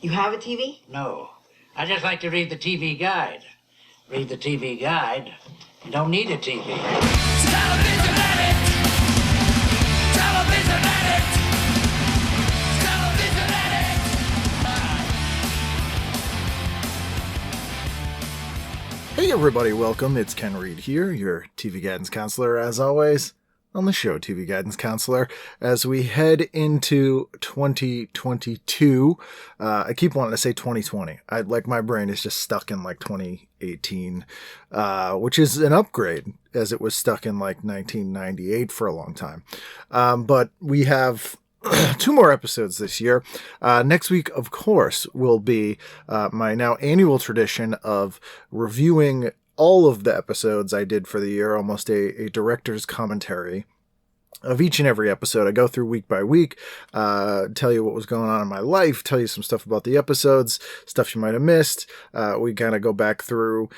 You have a TV? No. I just like to read the TV guide. Read the TV guide. You don't need a TV. Television addict! Television addict! Television addict! Hey everybody, welcome. It's Ken Reed here, your TV guidance counselor, as always, on the show TV Guidance Counselor, as we head into 2022. I keep wanting to say 2020. My brain is just stuck in like 2018, which is an upgrade, as it was stuck in like 1998 for a long time. But we have 2 more episodes this year. Next week, of course, will be my now annual tradition of reviewing all of the episodes I did for the year, almost a director's commentary of each and every episode. I go through week by week, tell you what was going on in my life, tell you some stuff about the episodes, stuff you might have missed. We kind of go back through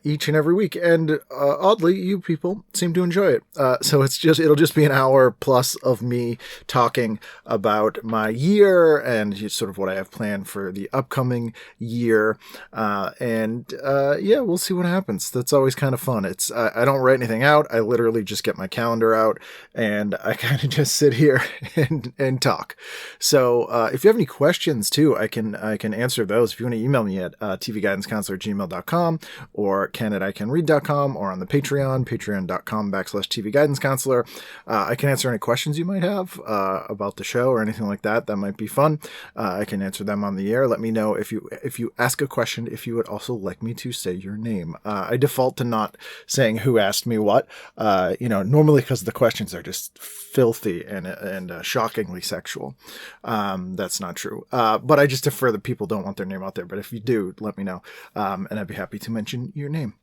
each and every week, and oddly, you people seem to enjoy it. So it'll just be an hour plus of me talking about my year and just sort of what I have planned for the upcoming year. Yeah, we'll see what happens. That's always kind of fun. I don't write anything out. I literally just get my calendar out and I kind of just sit here and talk. So if you have any questions too, I can answer those. If you want to email me at tvguidancecounselor@gmail.com or ken@icanread.com or on the patreon.com/tvguidancecounselor. I can answer any questions you might have about the show or anything like that. That might be fun. I can answer them on the air. Let me know if you ask a question, if you would also like me to say your name. I default to not saying who asked me what, normally because the questions are just filthy and shockingly sexual. That's not true. But I just defer that people don't want their name out there. But if you do, let me know. And I'd be happy to mention your name.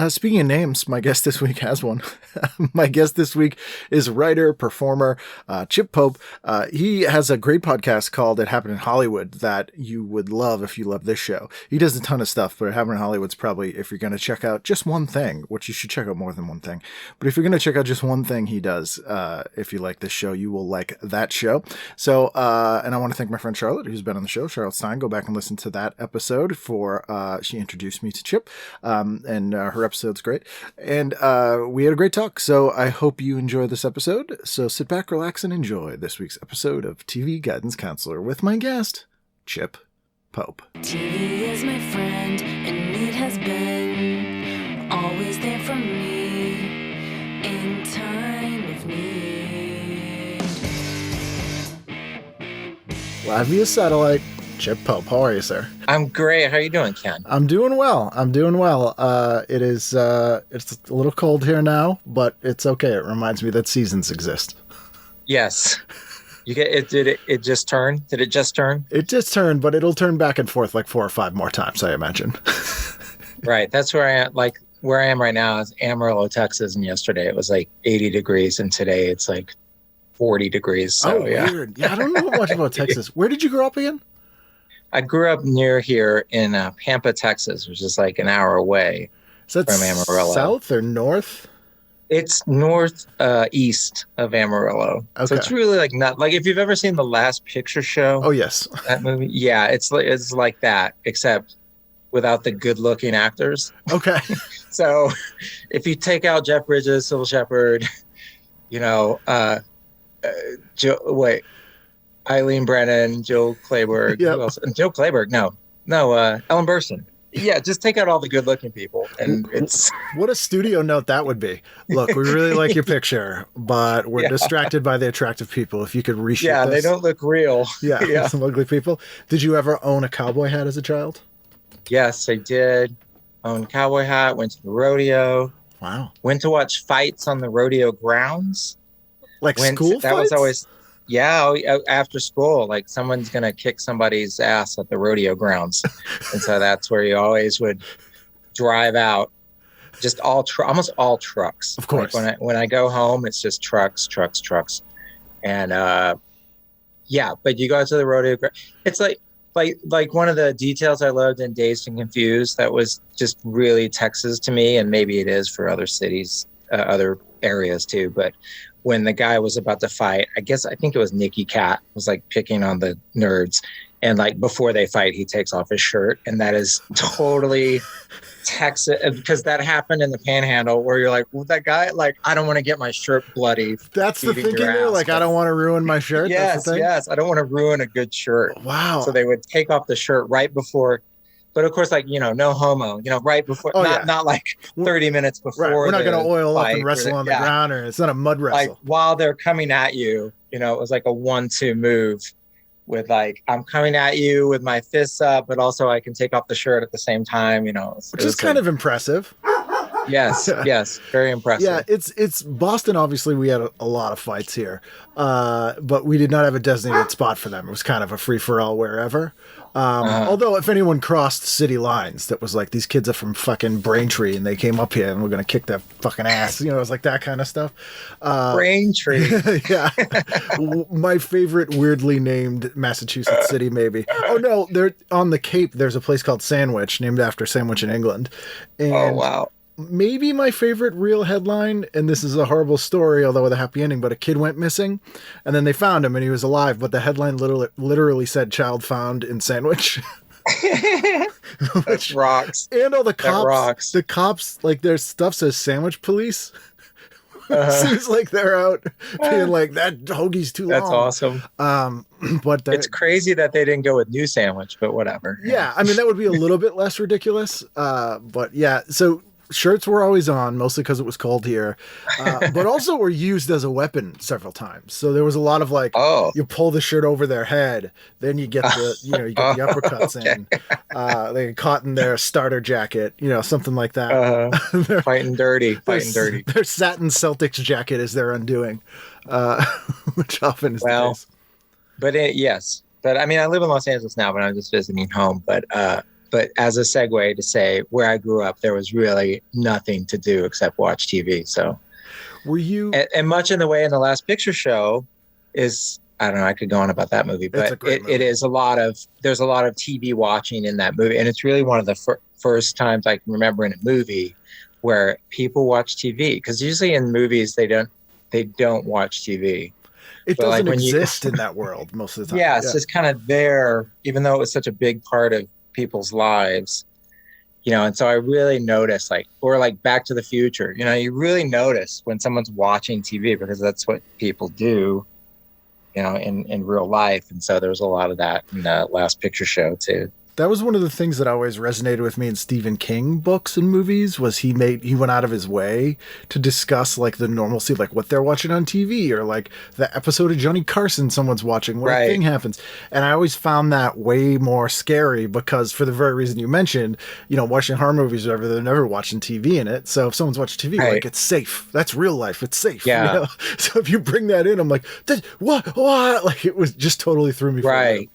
Speaking of names, my guest this week has one. My guest this week is writer, performer, Chip Pope. He has a great podcast called It Happened in Hollywood that you would love if you love this show. He does a ton of stuff, but It Happened in Hollywood's probably, if you're going to check out just one thing, which you should check out more than one thing, but if you're going to check out just one thing he does, if you like this show, you will like that show. So, and I want to thank my friend Charlotte, who's been on the show, Charlotte Stein. Go back and listen to that episode she introduced me to Chip, and her episode's great, and we had a great talk, so I hope you enjoy this episode. So sit back, relax, and enjoy this week's episode of TV Guidance Counselor with my guest, Chip Pope. TV is my friend, and it has been always there for me in time of need. Live via satellite, Chip Pope. How are you, sir? I'm great. How are you doing, Ken? I'm doing well. It's a little cold here now, but it's okay. It reminds me that seasons exist. Yes. Did it just turn? Did it just turn? It just turned, but it'll turn back and forth like 4 or 5 more times, I imagine. Right. That's where I am. Like where I am right now is Amarillo, Texas, and yesterday it was like 80 degrees, and today it's like 40 degrees. So, yeah. Weird. Yeah, I don't know much about Texas. Where did you grow up again? I grew up near here in Pampa, Texas, which is like an hour away from Amarillo. South or north? It's north east of Amarillo. Okay. So it's really like not like if you've ever seen The Last Picture Show. Oh yes, that movie. Yeah, it's like that, except without the good-looking actors. Okay. So if you take out Jeff Bridges, Sybil Shepherd, Eileen Brennan, Joe Clayburgh. Yep. Who else? Joe Clayburgh. No, Ellen Burstyn. Yeah, just take out all the good-looking people, and it's what a studio note that would be. Look, we really like your picture, but we're distracted by the attractive people. If you could reshoot this. They don't look real. Yeah, some ugly people. Did you ever own a cowboy hat as a child? Yes, I did. Owned a cowboy hat. Went to the rodeo. Wow. Went to watch fights on the rodeo grounds. Like school fights? That was always. Yeah, after school, like someone's going to kick somebody's ass at the rodeo grounds. And so that's where you always would drive out. Just almost all trucks. Of course. Like when I go home, it's just trucks. And but you go out to the rodeo. It's like one of the details I loved in Dazed and Confused that was just really Texas to me, and maybe it is for other cities, other areas too. But when the guy was about to fight. I think it was Nicky Cat was like picking on the nerds. And like before they fight, he takes off his shirt. And that is totally Texas, because that happened in the Panhandle where you're like, well, that guy, like, I don't want to get my shirt bloody. That's the thinking there. Like, I don't want to ruin my shirt. Yes, yes. I don't want to ruin a good shirt. Wow. So they would take off the shirt right before. But of course, like, no homo, right before, not like 30 minutes before. Right. We're not going to oil up and wrestle on the yeah. ground, or it's not a mud wrestle. Like while they're coming at you, it was like a 1-2 move with like, I'm coming at you with my fists up, but also I can take off the shirt at the same time, Which is kind of impressive. Yes, yes, very impressive. Yeah, it's Boston. Obviously, we had a lot of fights here, but we did not have a designated spot for them. It was kind of a free for all wherever. Although, if anyone crossed city lines, that was like, these kids are from fucking Braintree and they came up here and we're gonna kick their fucking ass. It was like that kind of stuff. Braintree. Yeah, my favorite weirdly named Massachusetts city, maybe. Oh no, they're on the Cape. There's a place called Sandwich, named after Sandwich in England. And oh wow. Maybe my favorite real headline, and this is a horrible story, although with a happy ending, but a kid went missing and then they found him and he was alive, but the headline literally said child found in Sandwich. That rocks. And all the cops, like their stuff says Sandwich Police. Seems like they're out being like, that hoagie's too long. That's awesome. But it's crazy that they didn't go with New Sandwich, but whatever. Yeah, I mean, that would be a little bit less ridiculous. But yeah, so shirts were always on, mostly because it was cold here, but also were used as a weapon several times. So there was a lot of like, you pull the shirt over their head, then you get the, you get the uppercuts in. They get caught in their starter jacket, something like that. Fighting dirty. Their satin Celtics jacket is their undoing, which often is the case. But yes. But I mean, I live in Los Angeles now, but I'm just visiting home. But as a segue to say, where I grew up, there was really nothing to do except watch TV. So were you? And much in the way in The Last Picture Show is, I don't know, I could go on about that movie, but it is there's a lot of TV watching in that movie. And it's really one of the first times I can remember in a movie where people watch TV. Because usually in movies, they don't watch TV. It doesn't exist in that world most of the time. Yeah, it's just kind of there, even though it was such a big part of people's lives, and so I really noticed, or Back to the Future, you really notice when someone's watching TV, because that's what people do, in real life. And so there was a lot of that in the Last Picture Show too. That was one of the things that always resonated with me in Stephen King books and movies, was he went out of his way to discuss like the normalcy, like what they're watching on TV, or like the episode of Johnny Carson someone's watching when a thing happens. And I always found that way more scary, because for the very reason you mentioned, watching horror movies or whatever, they're never watching TV in it. So if someone's watching TV, like, it's safe. That's real life. It's safe. Yeah. So if you bring that in, I'm like, what? Like, it was just totally threw me. Right.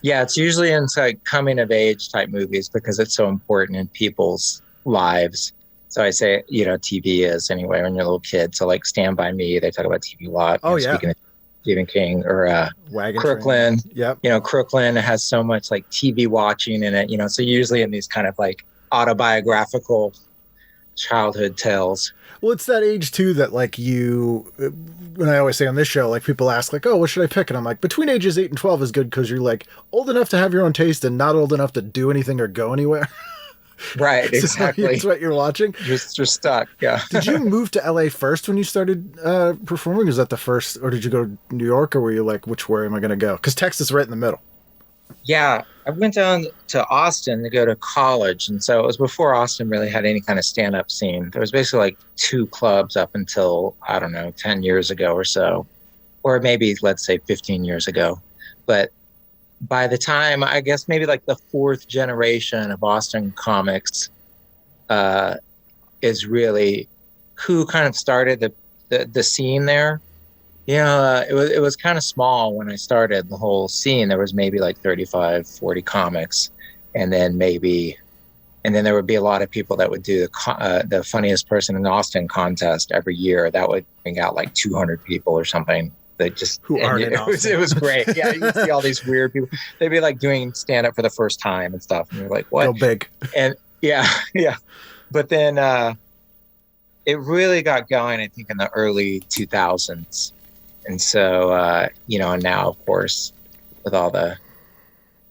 Yeah, it's usually in like coming of age type movies, because it's so important in people's lives. So I say, TV is anyway when you're a little kid. So like Stand By Me, they talk about TV a lot. Speaking of Stephen King, or Crooklyn. Yep. Crooklyn has so much like TV watching in it. So usually in these kind of like autobiographical childhood tales. Well, it's that age too that like when I always say on this show, like people ask like, oh, what should I pick? And I'm like, between ages 8 and 12 is good, because you're like old enough to have your own taste and not old enough to do anything or go anywhere. Right, exactly. So that's what you're watching. You're stuck. Yeah. Did you move to LA first when you started performing? Was that the first, or did you go to New York, or were you like, where am I going to go? Because Texas is right in the middle. Yeah, I went down to Austin to go to college. And so it was before Austin really had any kind of stand-up scene. There was basically like 2 clubs up until, I don't know, 10 years ago or so. Or maybe, let's say, 15 years ago. But by the time, I guess maybe like the 4th generation of Austin comics is really who kind of started the scene there. It was kind of small when I started the whole scene. There was maybe like 35, 40 comics. And then there would be a lot of people that would do the funniest person in Austin contest every year. That would bring out like 200 people or something. That just, who aren't in Austin. It was great. Yeah, you would see all these weird people. They'd be like doing stand up for the first time and stuff. And you're like, what? Real big. And yeah. But then, it really got going, I think, in the early 2000s. And so, you know, and now, of course, with all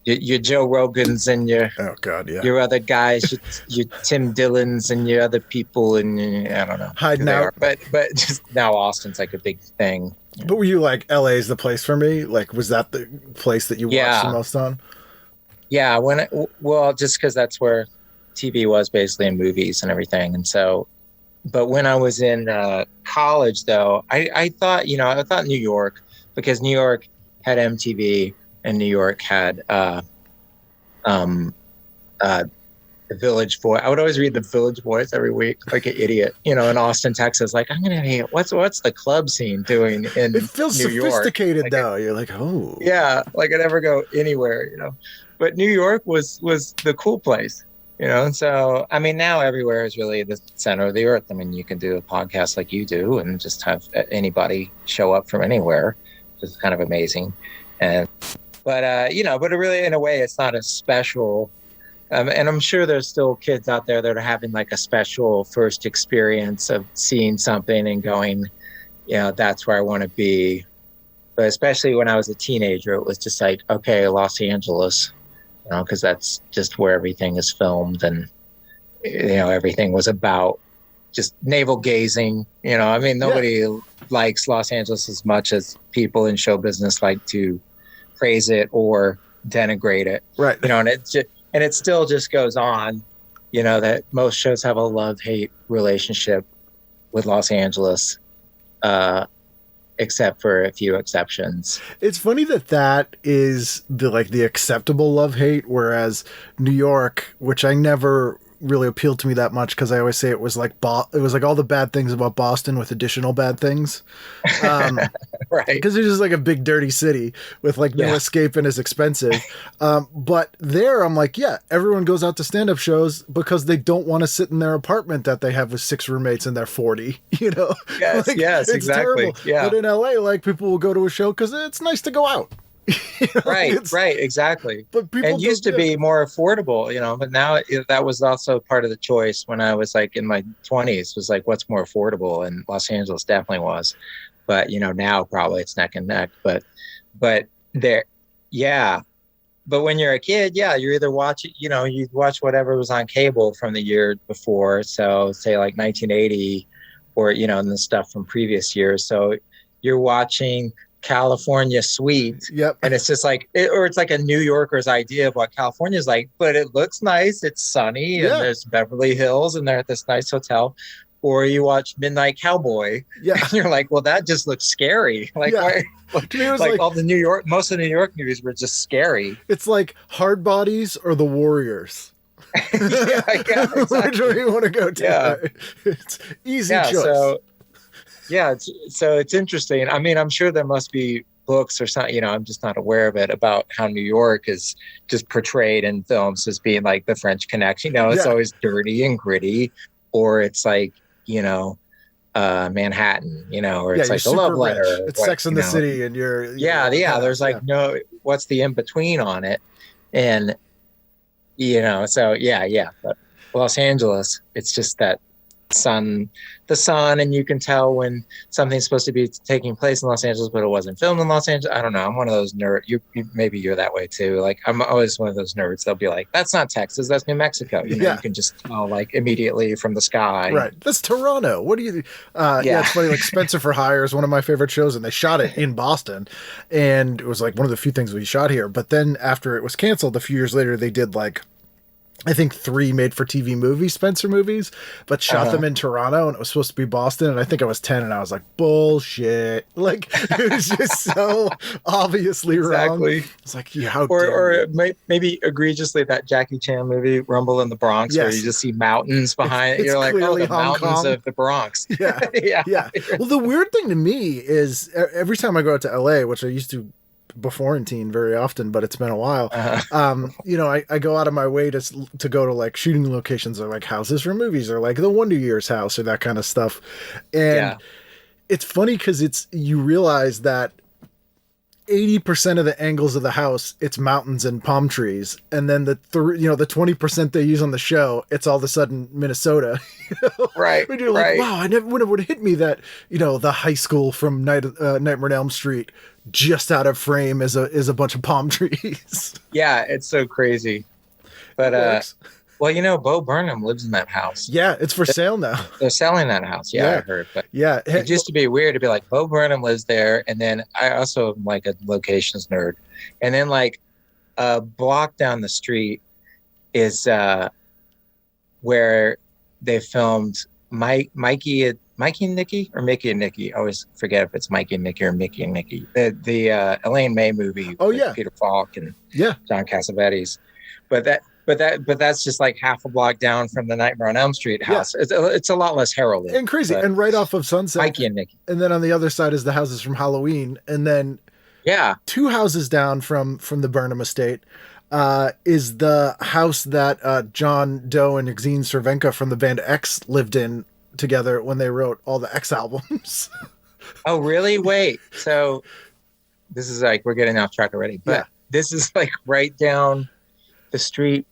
your Joe Rogans and Oh God, yeah. your other guys, your Tim Dillons and your other people, and I don't know Hiding who they out. are, but just now Austin's like a big thing. But were you like, LA's the place for me? Like, was that the place that you watched the most on? Yeah, just because that's where TV was basically, in movies and everything. And so, but when I was in college, though, I thought New York, because New York had MTV and New York had the Village Voice. I would always read the Village Voice every week like an idiot, you know, in Austin, Texas. Like, I'm gonna hate what's the club scene doing in it feels New York? Sophisticated Like, though. You're like, oh yeah, like I never go anywhere, you know. But New York was the cool place, you know. And so, I mean, now everywhere is really the center of the earth. I mean, you can do a podcast like you do and just have anybody show up from anywhere, which is kind of amazing. But you know, but it really, in a way, it's not as special. And I'm sure there's still kids out there that are having like a special first experience of seeing something and going, you know, that's where I want to be. But especially when I was a teenager, it was just like, okay, Los Angeles, you know, because that's just where everything is filmed, and you know, everything was about just navel gazing. You know, I mean, nobody likes Los Angeles as much as people in show business like to praise it or denigrate it. Right. You know, and it still just goes on, you know, that most shows have a love-hate relationship with Los Angeles, except for a few exceptions. It's funny that is the acceptable love-hate, whereas New York, which I never really appealed to me that much because I always say it was like all the bad things about Boston with additional bad things. Right. Because it's just like a big dirty city with like no escape and is expensive. But there I'm like, yeah, everyone goes out to stand-up shows because they don't want to sit in their apartment that they have with 6 roommates and they're 40, you know? Yes, like, yes, it's exactly. Terrible. Yeah. But in LA, like, people will go to a show because it's nice to go out. You know, right, exactly. But people it used to be more affordable, you know, but now that was also part of the choice when I was like in my 20s, was like, what's more affordable? And Los Angeles definitely was. But, you know, now probably it's neck and neck. But there, yeah. But when you're a kid, yeah, you're either watching, you know, you watch whatever was on cable from the year before. So say like 1980 or, you know, and the stuff from previous years. So you're watching California Suite. Yep. And it's just like, it's like a New Yorker's idea of what California is like, but it looks nice. It's sunny and there's Beverly Hills and they're at this nice hotel. Or you watch Midnight Cowboy. Yeah. And you're like, well, that just looks scary. Like, why, like all the most of the New York movies were just scary. It's like Hard Bodies or The Warriors. Exactly. Which one you want to go to? Yeah. It's easy choice. So it's interesting. I mean, I'm sure there must be books or something, you know, I'm just not aware of it, about how New York is just portrayed in films as being like the French Connection. You know, it's always dirty and gritty, or it's like, you know, Manhattan, you know, or it's like the love letter. It's Sex in the City, and you're there's like no, what's the in between on it, and you know, so but Los Angeles, it's just that the sun, and you can tell when something's supposed to be taking place in Los Angeles, but it wasn't filmed in Los Angeles. I don't know. I'm one of those nerds. Maybe you're that way too. Like, I'm always one of those nerds. They'll be like, "That's not Texas. That's New Mexico." You know, you can just tell like immediately from the sky. Right. That's Toronto. What do you? It's funny. Like, Spencer for Hire is one of my favorite shows, and they shot it in Boston, and it was like one of the few things we shot here. But then after it was canceled, a few years later, they did like, I think 3 made-for-TV movies, Spencer movies, but shot them in Toronto, and it was supposed to be Boston, and I think I was 10, and I was like, bullshit. Like, it was just so obviously wrong. It's like, or maybe egregiously that Jackie Chan movie, Rumble in the Bronx, where you just see mountains behind it. You're like, oh, the mountains of the Bronx. Yeah. Well, the weird thing to me is every time I go out to LA, which I used to before in teen very often, but it's been a while. You know, I go out of my way to go to like shooting locations, or like houses for movies, or like the Wonder Years house, or that kind of stuff. And it's funny because you realize that 80% of the angles of the house, it's mountains and palm trees. And then the 20% they use on the show, it's all of a sudden Minnesota. Right. When you're like, wow, I never would have hit me that, the high school from Nightmare on Elm Street just out of frame is a bunch of palm trees. Yeah, it's so crazy. But well, Bo Burnham lives in that house. Yeah, it's for sale now. They're selling that house. Yeah, I heard. But yeah, it used to be weird to be like, Bo Burnham lives there. And then I also am like a locations nerd. And then like a block down the street is where they filmed Mikey and Nikki, or Mickey and Nikki. I always forget if it's Mikey and Nikki or Mickey and Nikki. The Elaine May movie. Oh, with yeah. Peter Falk and Yeah. John Cassavetes. But that's just like half a block down from the Nightmare on Elm Street house. Yeah. It's a lot less heralded and crazy, and right off of Sunset. Mikey and Nikki. And then on the other side is the houses from Halloween, and then 2 houses down from the Burnham estate is the house that John Doe and Exene Cervenka from the band X lived in together when they wrote all the X albums. Oh, really? Wait. So this is like we're getting off track already, but this is like right down the street.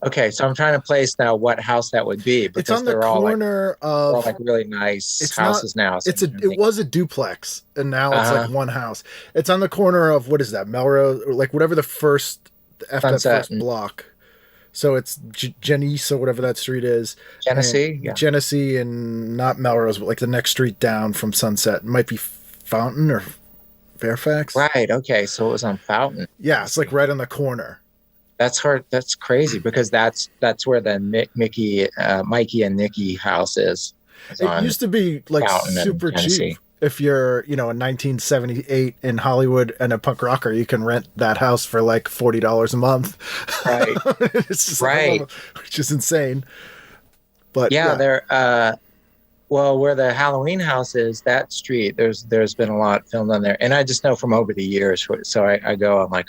Okay, so I'm trying to place now what house that would be, because it's on the corner all of like really nice houses now. So it was a duplex, and now it's like one house. It's on the corner of, what is that, Melrose, or like whatever the first after that first block. So it's Genesee or whatever that street is. Genesee, Genesee, and not Melrose, but like the next street down from Sunset. It might be Fountain or Fairfax. Right. Okay. So it was on Fountain. Yeah, it's like right on the corner. That's hard. That's crazy, because that's where the Mikey and Nikki house is. It used to be like Fountain super cheap. If you're, in 1978 in Hollywood and a punk rocker, you can rent that house for like $40 a month. Right. It's just which is insane. But they're where the Halloween house is, that street, there's been a lot filmed on there, and I just know from over the years. So I go on like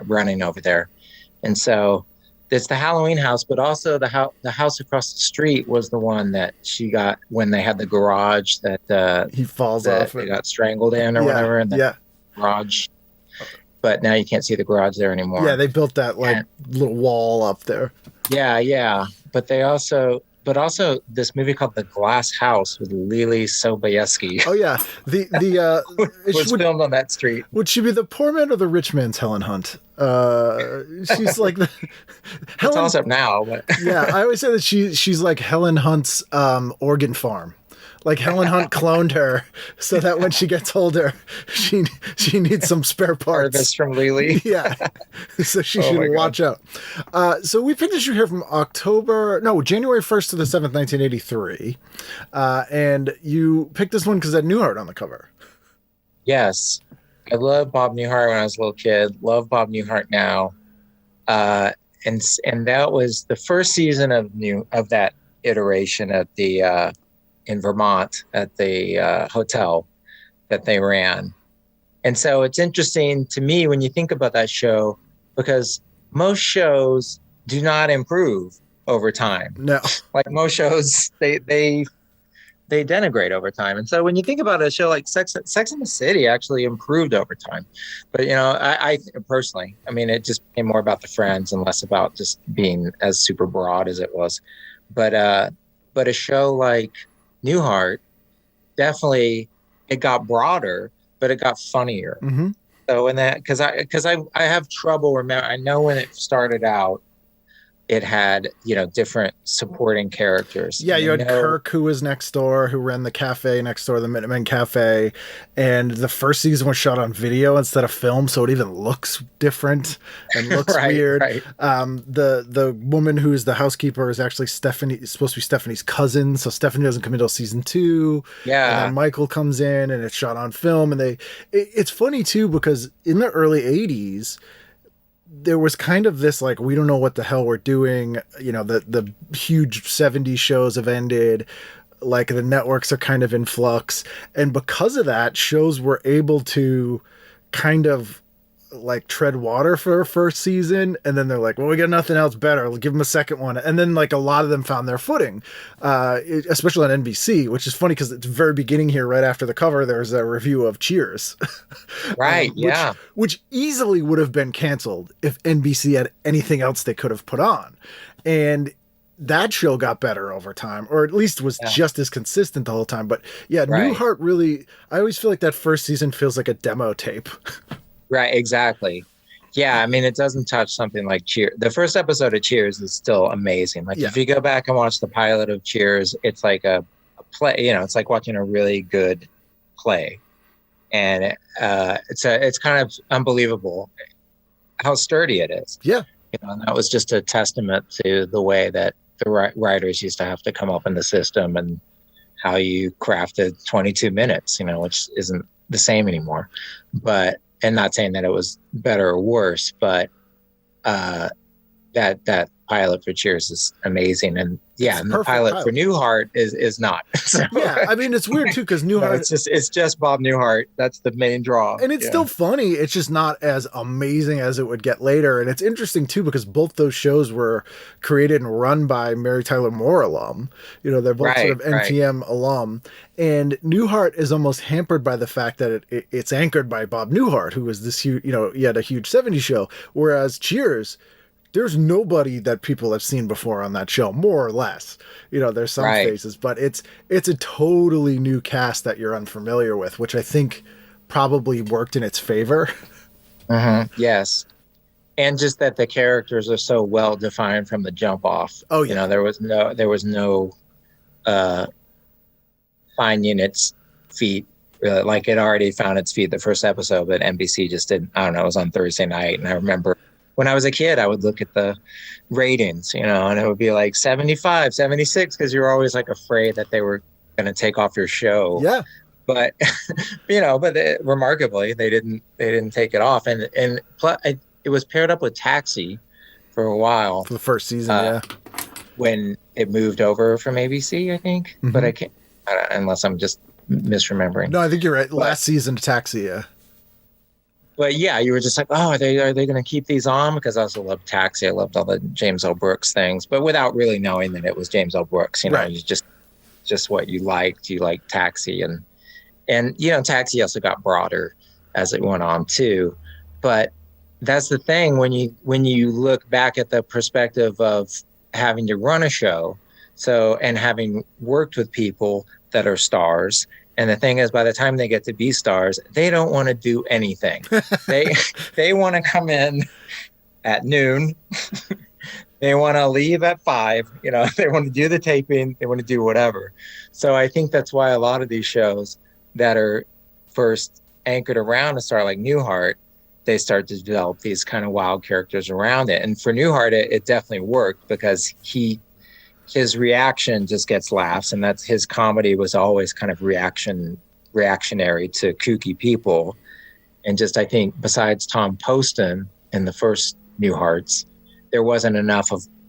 running over there, and so it's the Halloween house, but also the house across the street was the one that she got when they had the garage that he falls off. They got strangled in or whatever, and the garage. But now you can't see the garage there anymore. Yeah, they built that little wall up there. Yeah. But also this movie called The Glass House with Lily Sobieski. Oh yeah, the was filmed on that street. Would she be the poor man or the rich man's Helen Hunt? She's like the Helen. It's up now, but yeah, I always say that she's like Helen Hunt's organ farm. Like Helen Hunt cloned her so that when she gets older, she needs some spare parts. Harvest from Lily. Yeah. So she should watch out. So we picked this here from January 1st to the 7th, 1983. And you picked this one because it had Newhart on the cover. Yes. I loved Bob Newhart when I was a little kid. Love Bob Newhart now. And that was the first season of that iteration at the in Vermont at the hotel that they ran. And so it's interesting to me when you think about that show, because most shows do not improve over time. No. Like most shows, they denigrate over time. And so when you think about a show like Sex and the City actually improved over time. But, I personally, it just became more about the friends and less about just being as super broad as it was. But a show like Newhart, definitely it got broader, but it got funnier. Mm-hmm. So in that, because I have trouble remember. I know when it started out, it had different supporting characters. Yeah, you had Kirk, who was next door, who ran the cafe next door, the Minutemen Cafe, and the first season was shot on video instead of film, so it even looks different and looks weird. Right. The woman who's the housekeeper is actually supposed to be Stephanie's cousin, so Stephanie doesn't come until season 2. Yeah, and then Michael comes in, and it's shot on film, and it's funny too because in the early 80s. There was kind of this, like, we don't know what the hell we're doing. The huge 70s shows have ended. Like, the networks are kind of in flux. And because of that, shows were able to kind of like tread water for a first season, and then they're like, well, we got nothing else better, we'll give them a second one, and then like a lot of them found their footing, especially on NBC, which is funny because at the very beginning here, right after the cover, there's a review of Cheers. Right. Which easily would have been canceled if NBC had anything else they could have put on. And that show got better over time, or at least was just as consistent the whole time. But yeah, right. Newhart really, I always feel like that first season feels like a demo tape. Right, exactly. Yeah, I mean, it doesn't touch something like Cheers. The first episode of Cheers is still amazing. Like if you go back and watch the pilot of Cheers, it's like a play, you know, it's like watching a really good play. And it's kind of unbelievable how sturdy it is. Yeah. You know, and that was just a testament to the way that the writers used to have to come up in the system and how you crafted 22 minutes, you know, which isn't the same anymore. But, and not saying that it was better or worse, but that pilot for Cheers is amazing. And yeah, and the pilot for Newhart is not. So, yeah, I mean, it's weird too because Newhart. It's just Bob Newhart. That's the main draw, and it's still funny. It's just not as amazing as it would get later. And it's interesting too because both those shows were created and run by Mary Tyler Moore alum. You know, they're both sort of NTM alum. And Newhart is almost hampered by the fact that it's anchored by Bob Newhart, who was this huge, you know, he had a huge '70s show, whereas Cheers, there's nobody that people have seen before on that show, more or less. You know, there's some faces, but it's a totally new cast that you're unfamiliar with, which I think probably worked in its favor. Yes. And just that the characters are so well defined from the jump off. Oh, yeah. You know, there was no finding its feet. Like it already found its feet the first episode, but NBC just didn't. I don't know, it was on Thursday night, and I remember when I was a kid, I would look at the ratings, you know, and it would be like 75, 76, because you're always like afraid that they were going to take off your show. Yeah. But, you know, remarkably, they didn't take it off. And it was paired up with Taxi for a while. For the first season, when it moved over from ABC, I think. But I can't, unless I'm just misremembering. No, I think you're right. Last season, Taxi, yeah. But yeah, you were just like, oh, are they going to keep these on? Because I also loved Taxi. I loved all the James L. Brooks things, but without really knowing that it was James L. Brooks. You know, you just what you liked. You liked Taxi, and you know, Taxi also got broader as it went on too. But that's the thing when you look back at the perspective of having to run a show, and having worked with people that are stars. And the thing is, by the time they get to be stars, they don't want to do anything. They want to come in at noon. They want to leave at 5. You know, they want to do the taping. They want to do whatever. So I think that's why a lot of these shows that are first anchored around a star like Newhart, they start to develop these kind of wild characters around it. And for Newhart, it definitely worked because his reaction just gets laughs, and that's his comedy was always kind of reactionary to kooky people. And just, I think besides Tom Poston in the first Newharts, it wasn't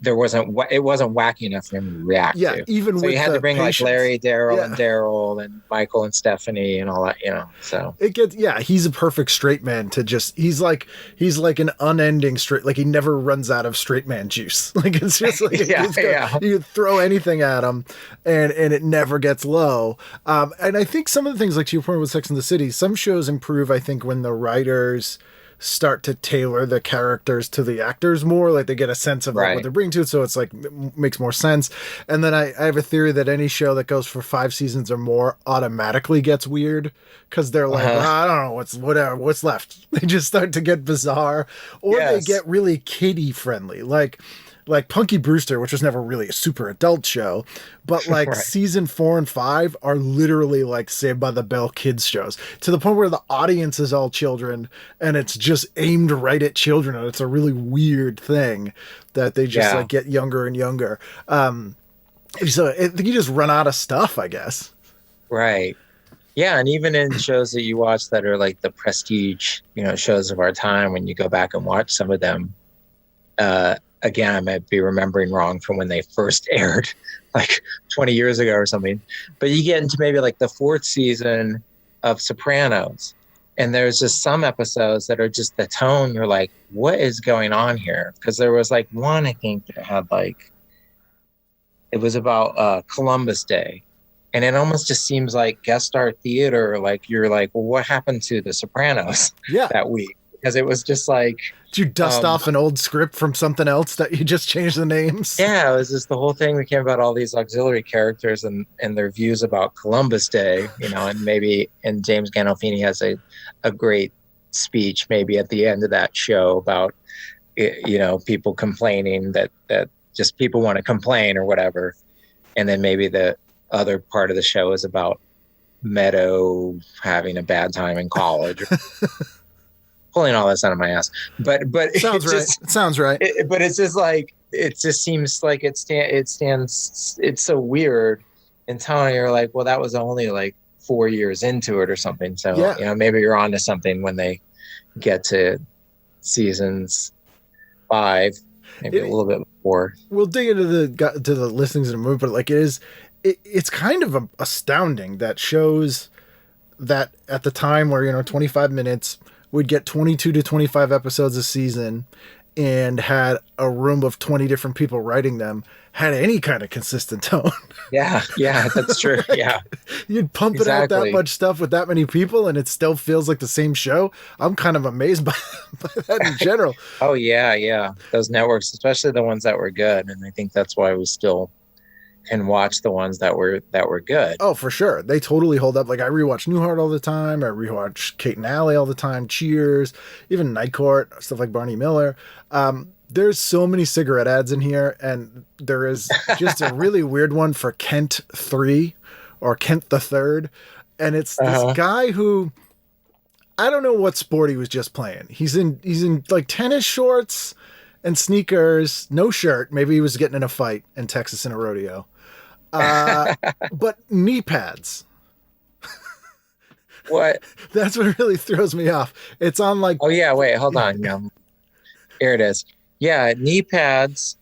wacky enough for him to react to. Even so, you had to bring patience. Like Larry, Daryl, and Daryl, and Michael and Stephanie, and all that, you know. So it gets he's a perfect straight man to just he's like an unending straight, like he never runs out of straight man juice. Like it's just like you throw anything at him, and it never gets low. And I think some of the things, like to your point with Sex and the City, some shows improve, I think, when the writers start to tailor the characters to the actors more, like they get a sense of what they're bringing to it, so it's like makes more sense. And then I have a theory that any show that goes for 5 seasons or more automatically gets weird because they're like, I don't know what's left. They just start to get bizarre, or they get really kiddie friendly, like Punky Brewster, which was never really a super adult show, but like season 4 and 5 are literally like Saved by the Bell kids shows, to the point where the audience is all children and it's just aimed right at children. And it's a really weird thing that they just like get younger and younger. So I think you just run out of stuff, I guess. Right. Yeah. And even in shows that you watch that are like the prestige, you know, shows of our time, when you go back and watch some of them, again, I might be remembering wrong from when they first aired, like 20 years ago or something. But you get into maybe like the 4th season of Sopranos, And there's just some episodes that are just the tone. You're like, what is going on here? Because there was like one, I think, that had like, it was about Columbus Day. And it almost just seems like guest star theater. Like you're like, well, what happened to The Sopranos that week? Because it was just like, did you dust off an old script from something else that you just changed the names? Yeah, it was just the whole thing became about all these auxiliary characters and their views about Columbus Day, and James Gandolfini has a great speech maybe at the end of that show about, people complaining that just people want to complain or whatever. And then maybe the other part of the show is about Meadow having a bad time in college. Pulling all this out of my ass, but sounds right. It sounds right. But it's just like it just seems like it stands. It's so weird in telling you're like, well, that was only like 4 years into it or something. So maybe you're onto something when they get to seasons 5, maybe a little bit before. We'll dig into the listings in a moment, but like it's kind of astounding that shows that at the time where 25 minutes. We'd get 22 to 25 episodes a season and had a room of 20 different people writing them, had any kind of consistent tone. Yeah, that's true. Yeah. You'd pump it out that much stuff with that many people and it still feels like the same show. I'm kind of amazed by that in general. Oh, yeah. Those networks, especially the ones that were good. And I think that's why we still can watch the ones that were good. Oh, for sure. They totally hold up. Like I rewatch Newhart all the time. I rewatch Kate and Alley all the time. Cheers, even Night Court, stuff like Barney Miller. There's so many cigarette ads in here. And there is just a really weird one for Kent 3 or Kent the Third. And it's this guy who, I don't know what sport he was just playing. He's in like tennis shorts and sneakers, no shirt. Maybe he was getting in a fight in Texas in a rodeo. But knee pads. What? That's what really throws me off. It's on like... Oh, yeah. Wait, hold on. Here it is. Yeah, knee pads.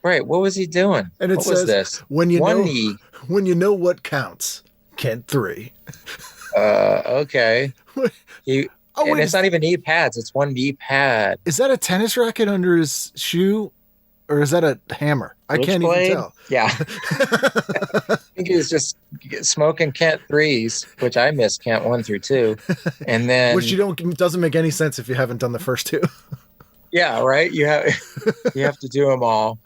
Right. What was he doing? And it what says, was this? When you know what counts, Kent 3. Okay. And it's not even knee pads. It's one knee pad. Is that a tennis racket under his shoe? Or is that a hammer? I can't even tell. Yeah. I think he was just smoking Kent 3s, which I miss Kent 1 through 2. And then... Which doesn't make any sense if you haven't done the first 2. Yeah, right? You have to do them all.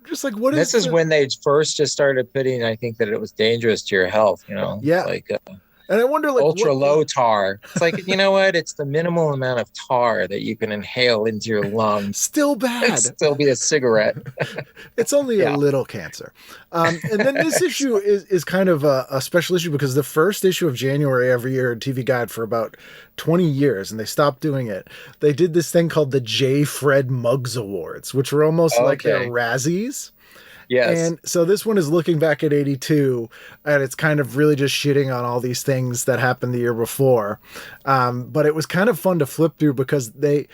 Just like, what is this? Is when they first just started putting, I think, that it was dangerous to your health, Yeah. Like... And I wonder, like, ultra low tar. It's like, you know what? It's the minimal amount of tar that you can inhale into your lungs. Still bad. It'd still be a cigarette. It's only a little cancer. And then this issue is kind of a special issue because the first issue of January every year, TV Guide for about 20 years, and they stopped doing it. They did this thing called the J. Fred Muggs Awards, which were almost like their Razzies. Yes. And so this one is looking back at 82 and it's kind of really just shitting on all these things that happened the year before. But it was kind of fun to flip through because they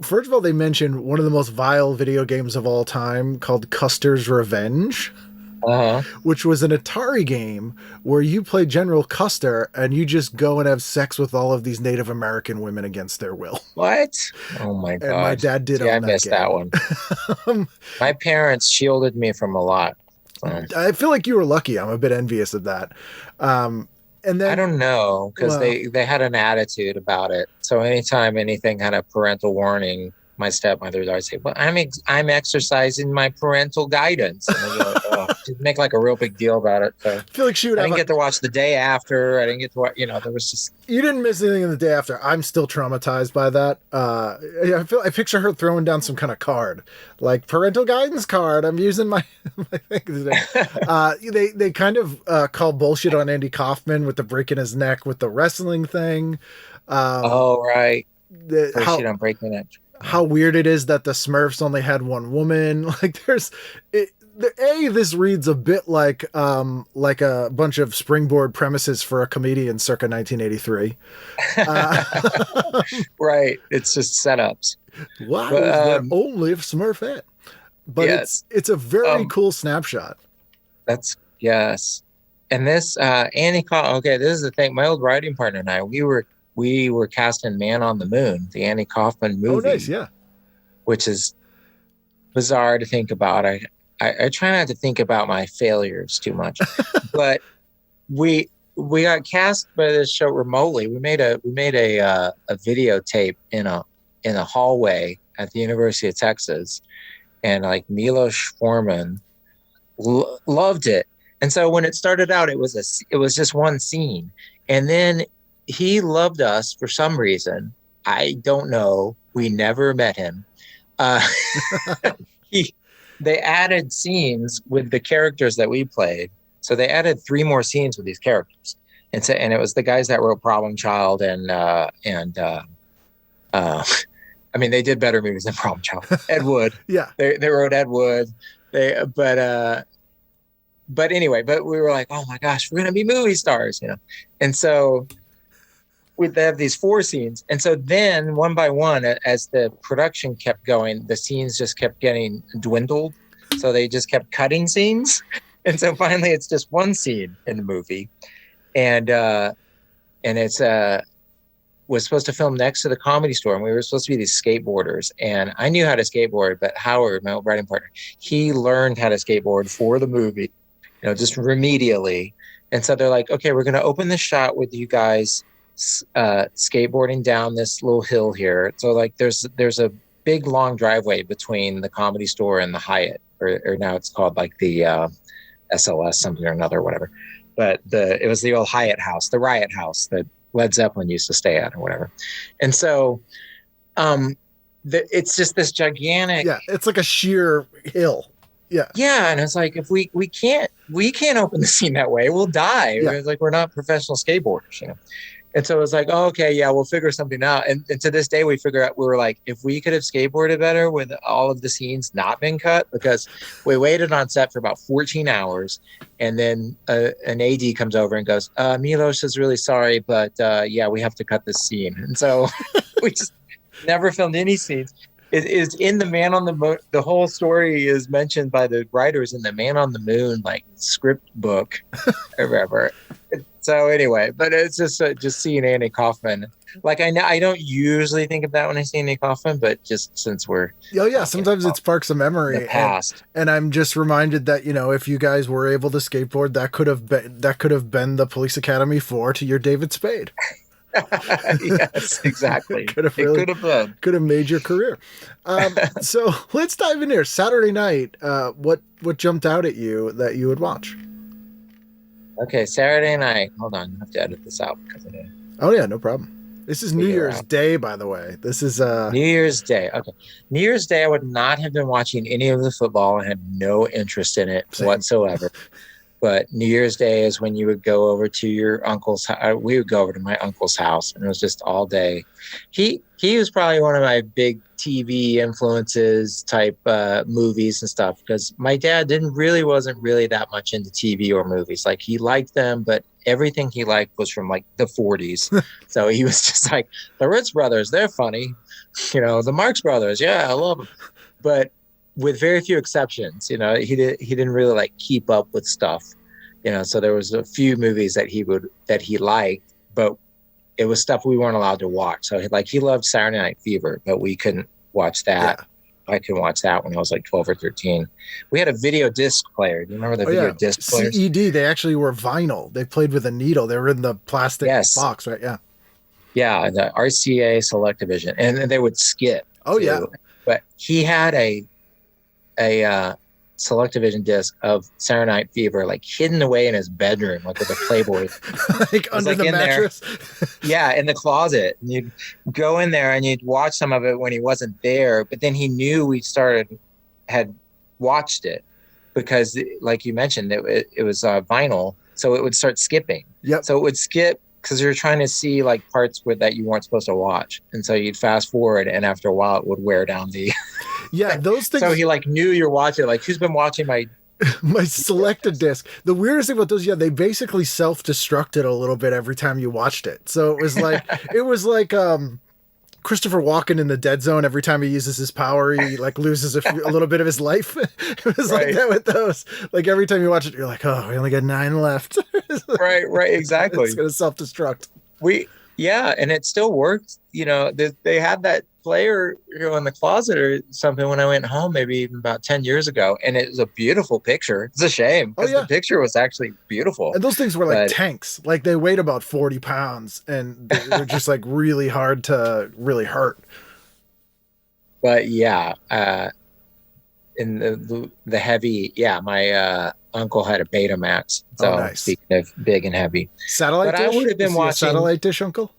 first of all, they mentioned one of the most vile video games of all time called Custer's Revenge. Which was an Atari game where you play General Custer and you just go and have sex with all of these Native American women against their will. What? Oh my God. And my dad did. I missed that one. My parents shielded me from a lot. So. I feel like you were lucky. I'm a bit envious of that. And then I don't know because they had an attitude about it. So anytime anything had a parental warning, my stepmother would always say, "Well, I'm exercising my parental guidance." And I'd be like, she'd make like a real big deal about it. So I feel like she would. I didn't get to watch the day after. I didn't get to watch. There was just. You didn't miss anything in the day after. I'm still traumatized by that. I picture her throwing down some kind of card, like parental guidance card. I'm using my thing today. They kind of call bullshit on Andy Kaufman with the breaking his neck with the wrestling thing. Right. Bullshit on breaking neck. How weird it is that the Smurfs only had one woman. Like this reads a bit like a bunch of springboard premises for a comedian circa 1983. Right. It's just setups. Why was there only a Smurfette? But it's a very cool snapshot. Yes. And this Annie Kaufman, okay, this is the thing. My old writing partner and I, we were we were cast in Man on the Moon, the Andy Kaufman movie. Oh, nice. Yeah. Which is bizarre to think about. I try not to think about my failures too much, but we got cast by this show remotely. We made a videotape in a hallway at the University of Texas, and like Milos Forman loved it. And so when it started out, it was just one scene, and then he loved us for some reason. I don't know. We never met him. They added scenes with the characters that we played. So they added 3 more scenes with these characters. And it was the guys that wrote Problem Child and I mean, they did better movies than Problem Child. Ed Wood. Yeah. They wrote Ed Wood. But anyway, but we were like, oh my gosh, we're going to be movie stars, you know? And so they have these 4 scenes. And so then one by one, as the production kept going, the scenes just kept getting dwindled. So they just kept cutting scenes. And so finally it's just one scene in the movie. And it's was supposed to film next to the Comedy Store. And we were supposed to be these skateboarders. And I knew how to skateboard, but Howard, my old writing partner, he learned how to skateboard for the movie, you know, just remedially. And so they're like, okay, we're going to open the shot with you guys skateboarding down this little hill here. So like there's a big long driveway between the Comedy Store and the Hyatt, or now it's called like the SLS something or another, or whatever. But it was the old Hyatt house, the Riot House that Led Zeppelin used to stay at or whatever. And so it's just this gigantic, it's like a sheer hill. And it's like, if we can't open the scene that way, we'll die. It's like, we're not professional skateboarders, you know. And so it was like, oh, okay, we'll figure something out. And to this day, we were like, if we could have skateboarded better with all of the scenes not being cut, because we waited on set for about 14 hours. And then an AD comes over and goes, Milos is really sorry, but we have to cut this scene. And so we just never filmed any scenes. It is in the Man on the Moon. The whole story is mentioned by the writers in the Man on the Moon, like script book or whatever. So anyway, but it's just seeing Andy Kaufman. Like I don't usually think of that when I see Andy Kaufman, but just since we're sometimes it sparks a memory. The past, and I'm just reminded that, you know, if you guys were able to skateboard, that could have been the Police Academy 4 to your David Spade. Yes, exactly. Could have made your career. So let's dive in here. Saturday night. What jumped out at you that you would watch? Okay, Saturday night. Hold on, I have to edit this out because I didn't. Oh yeah, no problem. This is New Year's Day, by the way. This is New Year's Day. Okay, New Year's Day. I would not have been watching any of the football. I had no interest in it whatsoever. But New Year's Day is when you would go over to your uncle's house. We would go over to my uncle's house, and it was just all day. He was probably one of my big TV influences type movies and stuff, because my dad wasn't really that much into TV or movies. Like, he liked them, but everything he liked was from like the 40s. So he was just like, the Ritz brothers, they're funny. You know, the Marx brothers, yeah, I love them. But with very few exceptions, you know, he didn't really like keep up with stuff, you know. So there was a few movies that he liked, but it was stuff we weren't allowed to watch. So he loved Saturday Night Fever, but we couldn't watch that. Yeah. I couldn't watch that when I was like 12 or 13. We had a video disc player. Do you remember the video disc players? CED. They actually were vinyl. They played with a needle. They were in the plastic box, right? Yeah. Yeah, the RCA Selectadisc, and they would skip. Oh too. Yeah. But he had a Selectavision disc of Saturday Night Fever, like hidden away in his bedroom, like with a Playboy, like under the mattress. Yeah, in the closet. And you'd go in there and you'd watch some of it when he wasn't there. But then he knew we had watched it, because, like you mentioned, it was vinyl, so it would start skipping. Yep. So it would skip because you're trying to see like parts that you weren't supposed to watch, and so you'd fast forward, and after a while, it would wear down the. Yeah, those things. So he like knew you're watching. Like, who's been watching my selected disc? The weirdest thing about those, they basically self-destructed a little bit every time you watched it. So it was like Christopher Walken in the Dead Zone. Every time he uses his power, he like loses a little bit of his life. It was like that with those. Like, every time you watch it, you're like, oh, we only got 9 left. Right, exactly. It's gonna self-destruct. Yeah, and it still worked. They had that player in the closet or something when I went home, maybe even about 10 years ago, and it was a beautiful picture. It's a shame because the picture was actually beautiful. And those things were like tanks. Like they weighed about 40 pounds, and they're just like really hard to really hurt. But yeah, in the heavy, my uncle had a Betamax. So nice. Speaking of big and heavy, satellite dish. I would have been watching satellite dish, uncle.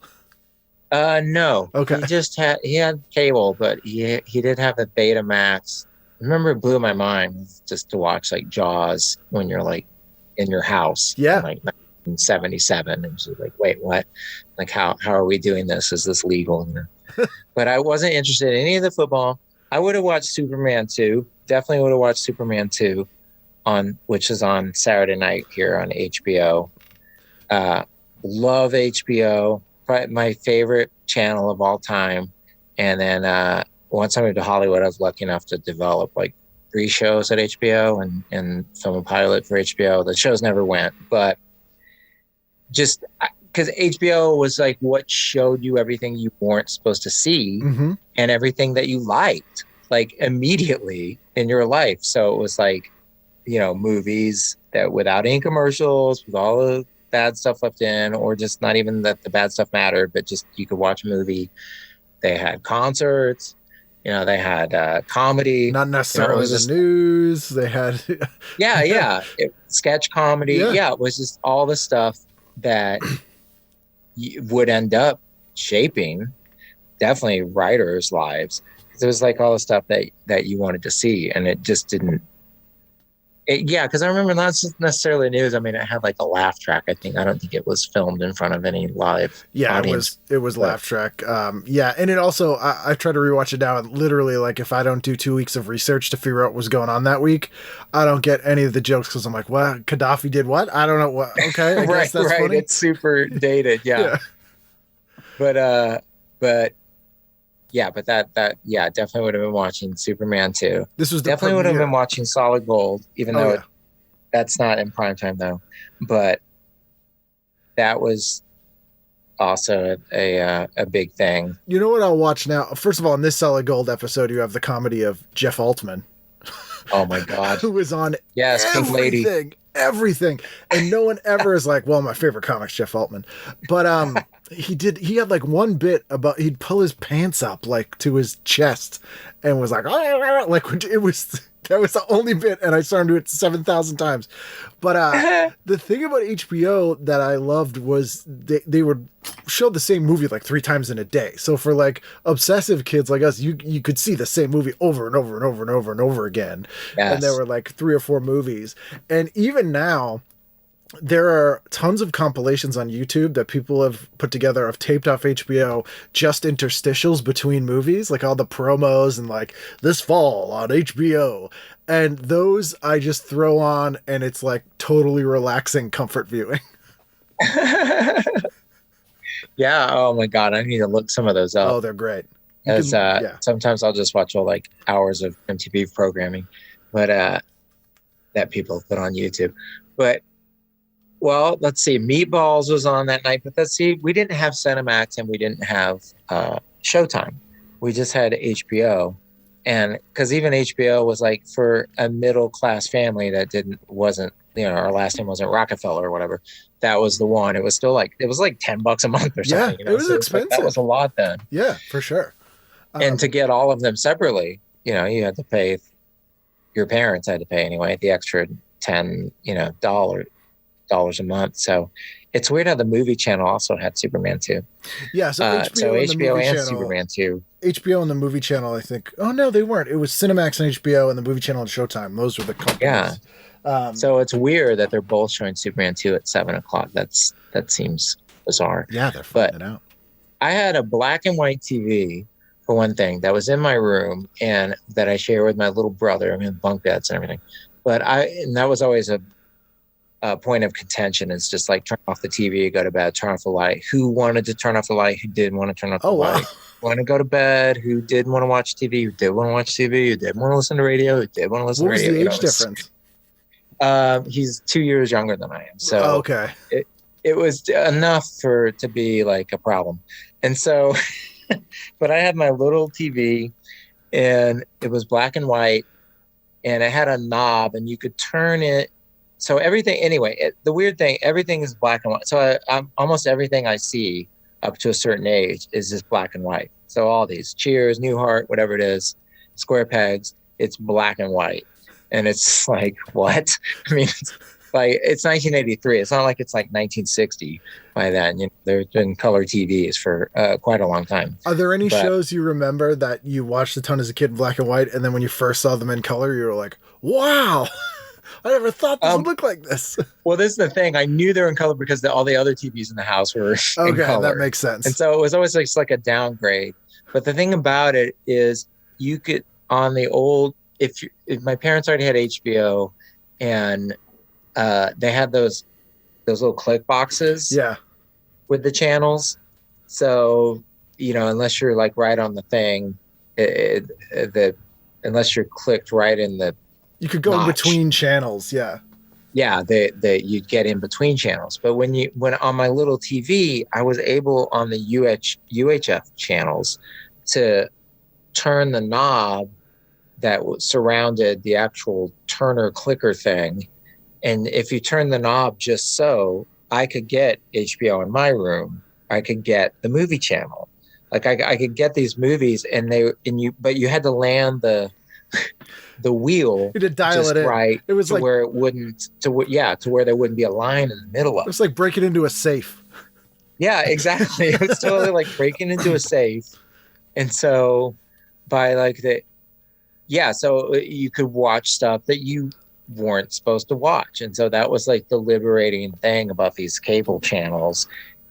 No. Okay. He had cable, but he did have the Betamax. I remember it blew my mind just to watch like Jaws when you're like in your house. Yeah. In, like 1977, and she's like, wait, what? Like how are we doing this? Is this legal? But I wasn't interested in any of the football. I would have watched Superman 2. Definitely would have watched Superman 2 which is on Saturday night here on HBO. Love HBO. Probably my favorite channel of all time. And then once I moved to Hollywood, I was lucky enough to develop like 3 shows at HBO and film a pilot for HBO. The shows never went, but just because HBO was like what showed you everything you weren't supposed to see and everything that you liked like immediately in your life. So it was like, movies that without any commercials, with all the bad stuff left in, or just not even that the bad stuff mattered, but just you could watch a movie. They had concerts, they had comedy, not necessarily the news. They had sketch comedy. Yeah, it was just all the stuff that would end up shaping definitely writers' lives. It was like all the stuff that you wanted to see, and it just didn't. Because I remember not necessarily news. I mean, it had like a laugh track. I don't think it was filmed in front of any live audience. It was laugh track. And it also, I try to rewatch it now, and literally, like, if I don't do 2 weeks of research to figure out what was going on that week, I don't get any of the jokes because I'm like, what? Gaddafi did what? I don't know what. Okay, I guess that's funny. It's super dated. Yeah. But definitely would have been watching Superman 2. This was definitely would have been watching Solid Gold, even though that's not in primetime though. But that was also a big thing. You know what I'll watch now? First of all, in this Solid Gold episode, you have the comedy of Jeff Altman. Oh my God. Who was on everything. And no one ever is like, well, my favorite comic's Jeff Altman. But he had like one bit about he'd pull his pants up like to his chest and was like that was the only bit, and I saw him do it 7,000 times. But the thing about HBO that I loved was they would show the same movie like 3 times in a day. So for like obsessive kids like us, you could see the same movie over and over and over and over and over again. Yes. And there were like 3 or 4 movies. And even now, there are tons of compilations on YouTube that people have put together of taped off HBO just interstitials between movies, like all the promos and like this fall on HBO. And those I just throw on, and it's like totally relaxing comfort viewing. Yeah. Oh my God. I need to look some of those up. Oh, they're great. Sometimes I'll just watch all like hours of MTV programming, but that people put on YouTube. But well, let's see. Meatballs was on that night, but we didn't have Cinemax and we didn't have Showtime. We just had HBO, and because even HBO was like for a middle class family that wasn't our last name wasn't Rockefeller or whatever. That was the one. It was still like $10 a month or something. Yeah, it was expensive. That was a lot then. Yeah, for sure. And to get all of them separately, you had to pay. Your parents had to pay anyway. The extra $10 a month. So it's weird how the movie channel also had Superman 2. Yeah, so HBO and Superman 2. HBO and the movie channel, I think. Oh no, they weren't. It was Cinemax and HBO and the movie channel and Showtime. Those were the companies. Yeah. So it's weird that they're both showing Superman 2 at 7:00. That seems bizarre. Yeah, they're finding it out. I had a black and white TV for one thing that was in my room and that I share with my little brother. I mean, bunk beds and everything. But that was always a point of contention. Is just like turn off the TV, go to bed, turn off the light. Who wanted to turn off the light? Who didn't want to turn off the light? Want to go to bed? Who didn't want to watch TV? Who did want to watch TV? Who didn't want to listen to radio? Who did want to listen to radio? What was the age difference? He's 2 years younger than I am. So okay. it was enough to be like a problem. And so, but I had my little TV, and it was black and white, and it had a knob, and you could turn it. So everything, anyway, the weird thing, everything is black and white. So almost everything I see up to a certain age is just black and white. So all these Cheers, Newhart, whatever it is, Square Pegs, it's black and white. And it's like, what? I mean, it's 1983. It's not like it's like 1960 by then. You know, there's been color TVs for quite a long time. Are there any shows you remember that you watched a ton as a kid in black and white, and then when you first saw them in color, you were like, wow, I never thought this would look like this. Well, this is the thing. I knew they were in color because all the other TVs in the house were in color. That makes sense. And so it was always like a downgrade. But the thing about it is you could, on the old, if my parents already had HBO, and they had those little click boxes with the channels. So, you know, unless you're like right on the thing, unless you're clicked right in the, you could go in between channels. Yeah, you'd get in between channels. But when on my little TV, I was able on the UHF channels to turn the knob that surrounded the actual turner clicker thing. And if you turn the knob just so, I could get HBO in my room. I could get the movie channel. Like I could get these movies, but you had to land the wheel. You had to dial it in. Right. It was to like where it wouldn't to where there wouldn't be a line in the middle of it. It's like breaking into a safe. Yeah, exactly. It was totally like breaking into a safe. And so so you could watch stuff that you weren't supposed to watch. And so that was like the liberating thing about these cable channels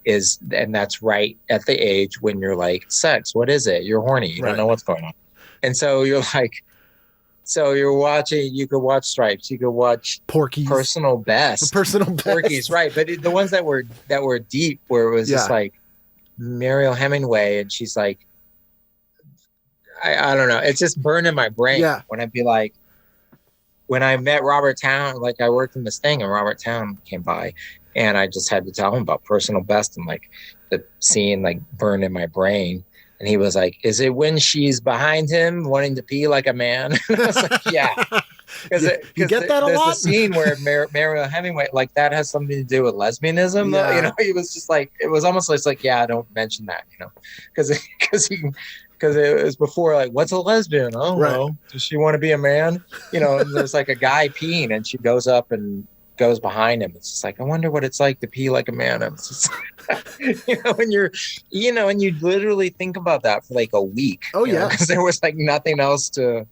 and that's right at the age when you're like, sex, what is it? You're horny. You don't know what's going on. And so you're like, you could watch Stripes, you could watch Porky's, Personal Best. Porky's, right. But the ones that were deep, where it was just like Mariel Hemingway, and she's like, I don't know. It's just burned in my brain. Yeah. When I'd be like, when I met Robert Town, like I worked in this thing and Robert Town came by, and I just had to tell him about Personal Best, and like the scene like burned in my brain. And he was like, is it when she's behind him wanting to pee like a man? I was like, yeah. You get that a lot? There's a scene where Mariel Hemingway, like that has something to do with lesbianism. Yeah. You know, he was just like, it was almost like, yeah, don't mention that, you know, because it was before, like, what's a lesbian? Oh, no. Does she want to be a man? You know, and there's like a guy peeing, and she goes up and goes behind him. It's just like, I wonder what it's like to pee like a man. It's just, and you literally think about that for like a week. Oh, yeah. Because there was like nothing else to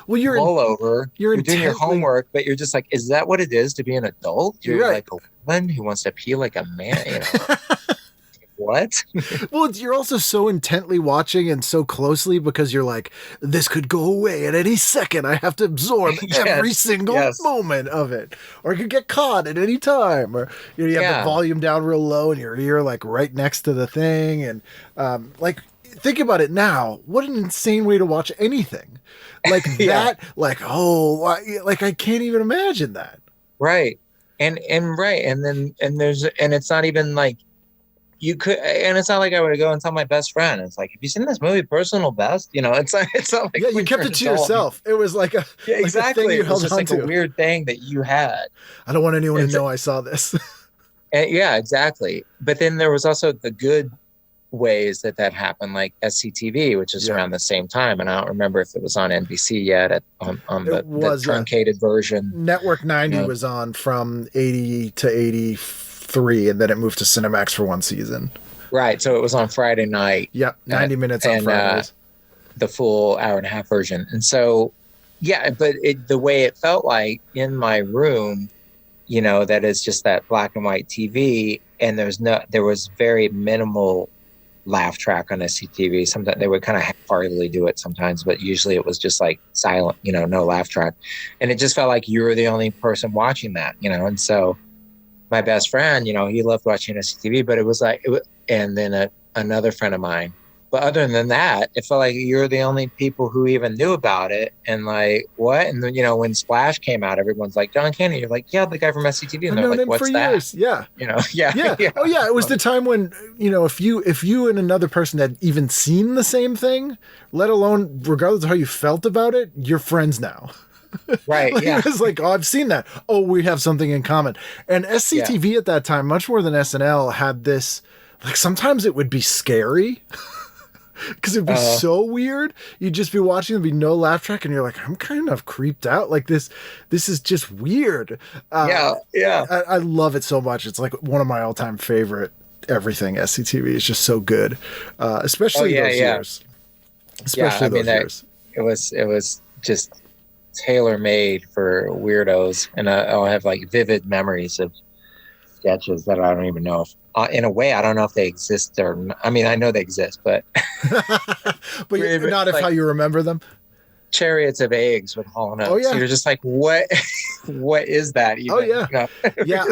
mull over. You're doing your homework, but you're just like, is that what it is to be an adult? You're like a woman who wants to pee like a man, you know? What? Well, you're also so intently watching and so closely because you're like, this could go away at any second. I have to absorb every single moment of it, or I could get caught at any time, or you have the volume down real low and your ear like right next to the thing. And like, think about it now. What an insane way to watch anything like that. Like, I can't even imagine that. Right. And it's not even like, you could, and it's not like I would go and tell my best friend. It's like, have you seen this movie, Personal Best? You know, it's not like you kept it to yourself. It was like exactly. Like it was just like a weird thing that you had. I don't want anyone to know I saw this. Yeah, exactly. But then there was also the good ways that happened, like SCTV, which is around the same time, and I don't remember if it was on NBC yet on the truncated version. Network 90 was on from 80 to 83, and then it moved to Cinemax for one season. Right, so it was on Friday night. Yep, 90 minutes on Fridays. The full hour and a half version. And so, but the way it felt like in my room, you know, that is just that black and white TV, and there was very minimal laugh track on SCTV. Sometimes they would kind of half-heartedly do it sometimes, but usually it was just like silent, you know, no laugh track. And it just felt like you were the only person watching that, you know. And so my best friend, you know, he loved watching SCTV, but it was like, and then another friend of mine But other than that, it felt like you're the only people who even knew about it. And like, what? And then, when Splash came out, everyone's like, John Candy. You're like, yeah, the guy from SCTV. And I've they're known like, him what's for that? years. Yeah. Yeah. Yeah. Oh yeah. It was the time when, if you and another person had even seen the same thing, let alone regardless of how you felt about it, you're friends now. Right. Like, Yeah. it was like, oh, I've seen that. Oh, we have something in common. And SCTV at that time, much more than SNL, had this, like, sometimes it would be scary. Because it'd be so weird. You'd just be watching, there'd be no laugh track, and you're like, I'm kind of creeped out. Like, this is just weird. Yeah. I love it so much. It's like one of my all-time favorite everything. SCTV is just so good. Especially those years. Especially those years. It was just tailor-made for weirdos. And I'll have like vivid memories of sketches that I don't even know if, in a way, I don't know if they exist or not. I mean, I know they exist, but but not if how you remember them. Chariots of Eggs with Hall & Oates. Oh yeah, you're just like, what is that even? Oh yeah. Yeah,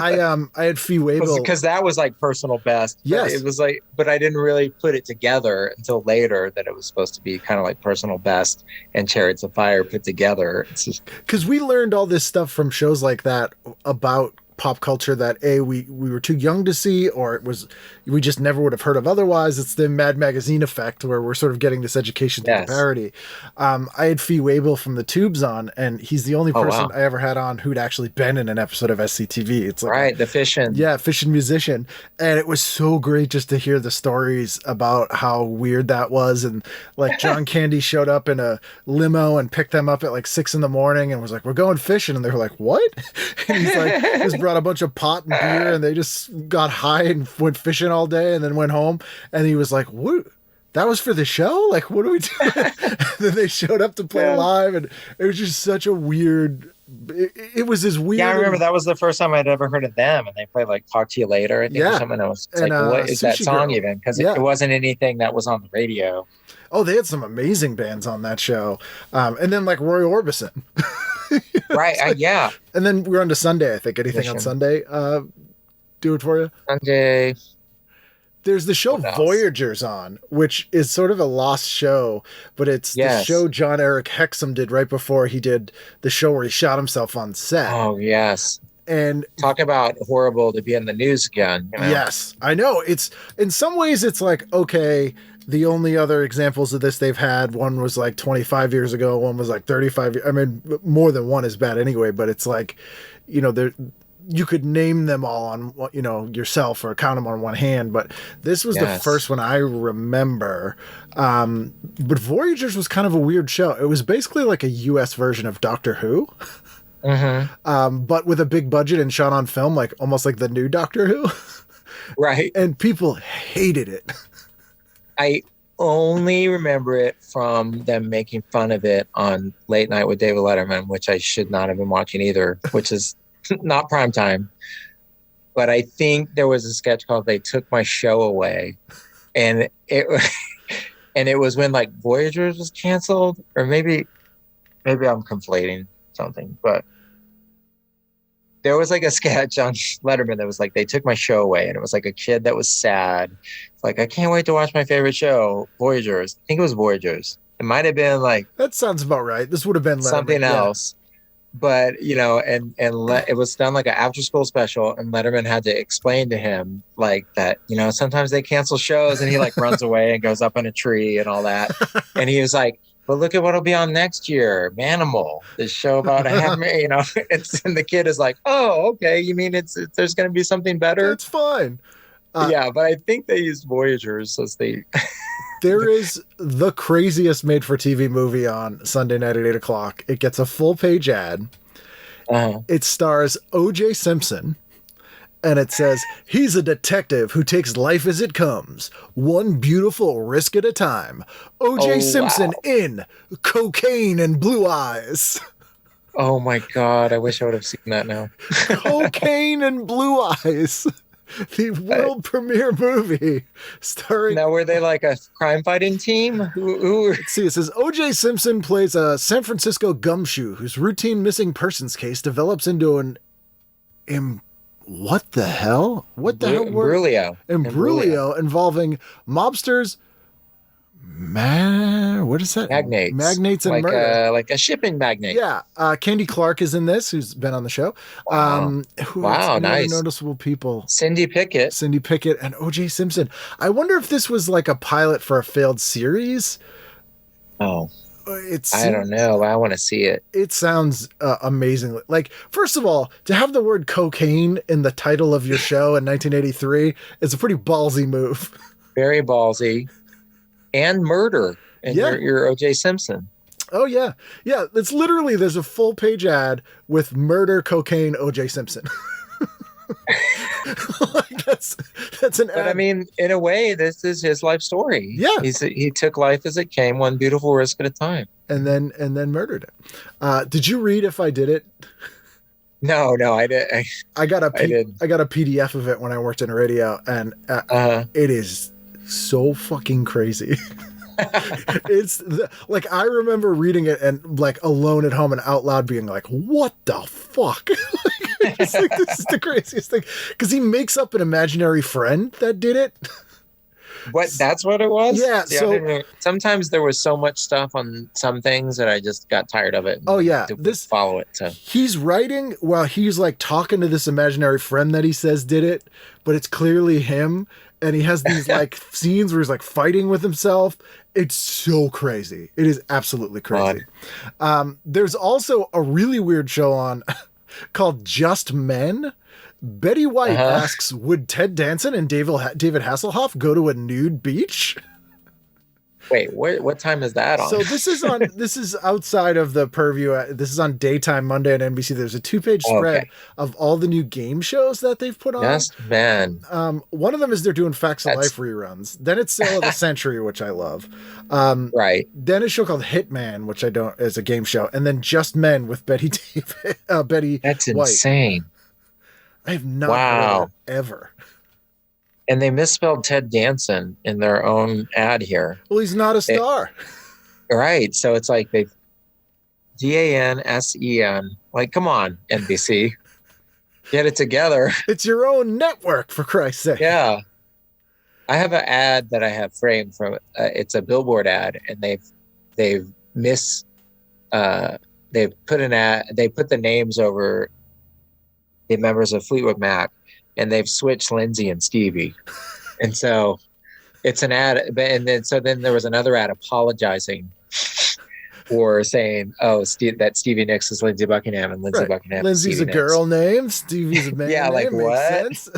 I had Fee Waybill because that was like personal best. Yes, it was like, but I didn't really put it together until later that it was supposed to be kind of like personal best and Chariots of Fire put together. It's just because we learned all this stuff from shows like that about pop culture that we were too young to see, or we just never would have heard of otherwise. It's the Mad Magazine effect where we're sort of getting this education through the parody. I had Fee Waybill from the Tubes on, and he's the only person I ever had on who'd actually been in an episode of SCTV. It's like the Fishin'. Yeah, Fishin' musician. And it was so great just to hear the stories about how weird that was. And like John Candy showed up in a limo and picked them up at like 6 a.m. and was like, we're going fishing. And they were like, what? And he's like, just brought a bunch of pot and beer, and they just got high and went fishing all day and then went home. And he was like, what? That was for the show? Like, what are we doing? And then they showed up to play live, and it was just such a weird... It was as weird. Yeah, I remember that was the first time I'd ever heard of them, and they played like "Talk to You Later." I think or something. I was like, "What is that song even?" Because it wasn't anything that was on the radio. Oh, they had some amazing bands on that show, and then like Roy Orbison. Right? Like, yeah. And then we're on to Sunday. I think anything on Sunday. Do it for you. Sunday. There's the show Voyagers on, which is sort of a lost show, but it's the show John Eric Hexum did right before he did the show where he shot himself on set. Oh, yes. And talk about horrible to be in the news again. You know? Yes, I know. It's in some ways it's like, okay, the only other examples of this they've had, one was like 25 years ago, one was like 35. I mean, more than one is bad anyway, but it's like, you could name them all on, yourself or count them on one hand, but this was the first one I remember. But Voyagers was kind of a weird show. It was basically like a US version of Doctor Who, but with a big budget and shot on film, like almost like the new Doctor Who. Right. And people hated it. I only remember it from them making fun of it on Late Night with David Letterman, which I should not have been watching either, which is not prime time. But I think there was a sketch called "They Took My Show Away," and it was when like Voyagers was canceled, or maybe I'm conflating something, but there was like a sketch on Letterman that was like, "They took my show away," and it was like a kid that was sad. It's like, I can't wait to watch my favorite show, Voyagers. I think it was Voyagers. It might have been like that sounds about right. This would have been Letterman, something else. But, it was done like an after school special, and Letterman had to explain to him like that, sometimes they cancel shows, and he like runs away and goes up in a tree and all that. And he was like, but look at what'll be on next year, Manimal, this show about and the kid is like, oh, okay. You mean there's going to be something better? It's fine. Yeah, but I think they used Voyagers as the... There is the craziest made-for-TV movie on Sunday night at 8 o'clock. It gets a full-page ad. It stars O.J. Simpson, and it says, he's a detective who takes life as it comes, one beautiful risk at a time. O.J. Simpson in Cocaine and Blue Eyes. Oh, my God. I wish I would have seen that now. Cocaine and Blue Eyes. The world premiere movie starring... Now, were they like a crime-fighting team? Who Let's see, it says, O.J. Simpson plays a San Francisco gumshoe whose routine missing persons case develops into an... what the hell? What the hell? Imbroglio. Imbroglio involving mobsters, What is that? Magnates. Magnates and Murder. Like a shipping magnate. Yeah. Candy Clark is in this, who's been on the show. Wow. Any Nice. other noticeable people? Cindy Pickett. And O.J. Simpson. I wonder if this was like a pilot for a failed series. Oh. I don't know. I want to see it. It sounds amazing. Like, first of all, to have the word cocaine in the title of your show in 1983 is a pretty ballsy move. Very ballsy. And murder. And you're O.J. Simpson. Oh, yeah. Yeah, it's literally, there's a full page ad with murder, cocaine, O.J. Simpson. Like that's an ad. But I mean, in a way, this is his life story. Yeah. He took life as it came, one beautiful risk at a time. And then murdered it. Did you read If I Did It? No, I did. I got a PDF of it when I worked in radio, and it is so fucking crazy. It's like, I remember reading it and like alone at home and out loud being like, what the fuck? It's like, this is the craziest thing, because he makes up an imaginary friend that did it. What? That's what it was? Yeah. See, so sometimes there was so much stuff on some things that I just got tired of it. Oh yeah. Follow it. So he's writing while he's like talking to this imaginary friend that he says did it, but it's clearly him. And he has these like scenes where he's like fighting with himself. It's so crazy. It is absolutely crazy. There's also a really weird show on called Just Men. Betty White asks, would Ted Danson and David Hasselhoff go to a nude beach? Wait, what time is that on? So this is outside of the purview. This is on daytime Monday on NBC. There's a 2-page spread of all the new game shows that they've put on. Yes, man. One of them is they're doing Facts of Life reruns. Then it's Sale of the Century, which I love. Right. Then a show called Hitman, which I don't, is a game show. And then Just Men with Betty White. That's insane. I have not heard of it ever. And they misspelled Ted Danson in their own ad here. Well, he's not a star. Right. So it's like they DANSEN. Like, come on, NBC. Get it together. It's your own network, for Christ's sake. Yeah. I have an ad that I have framed from it's a billboard ad, and they've put the names over the members of Fleetwood Mac, and they've switched Lindsay and Stevie. And so it's an ad. And then there was another ad apologizing for saying, that Stevie Nicks is Lindsey Buckingham and Lindsey Buckingham. Lindsay's Stevie a girl name. Stevie's a man yeah, name. like Makes what? sense.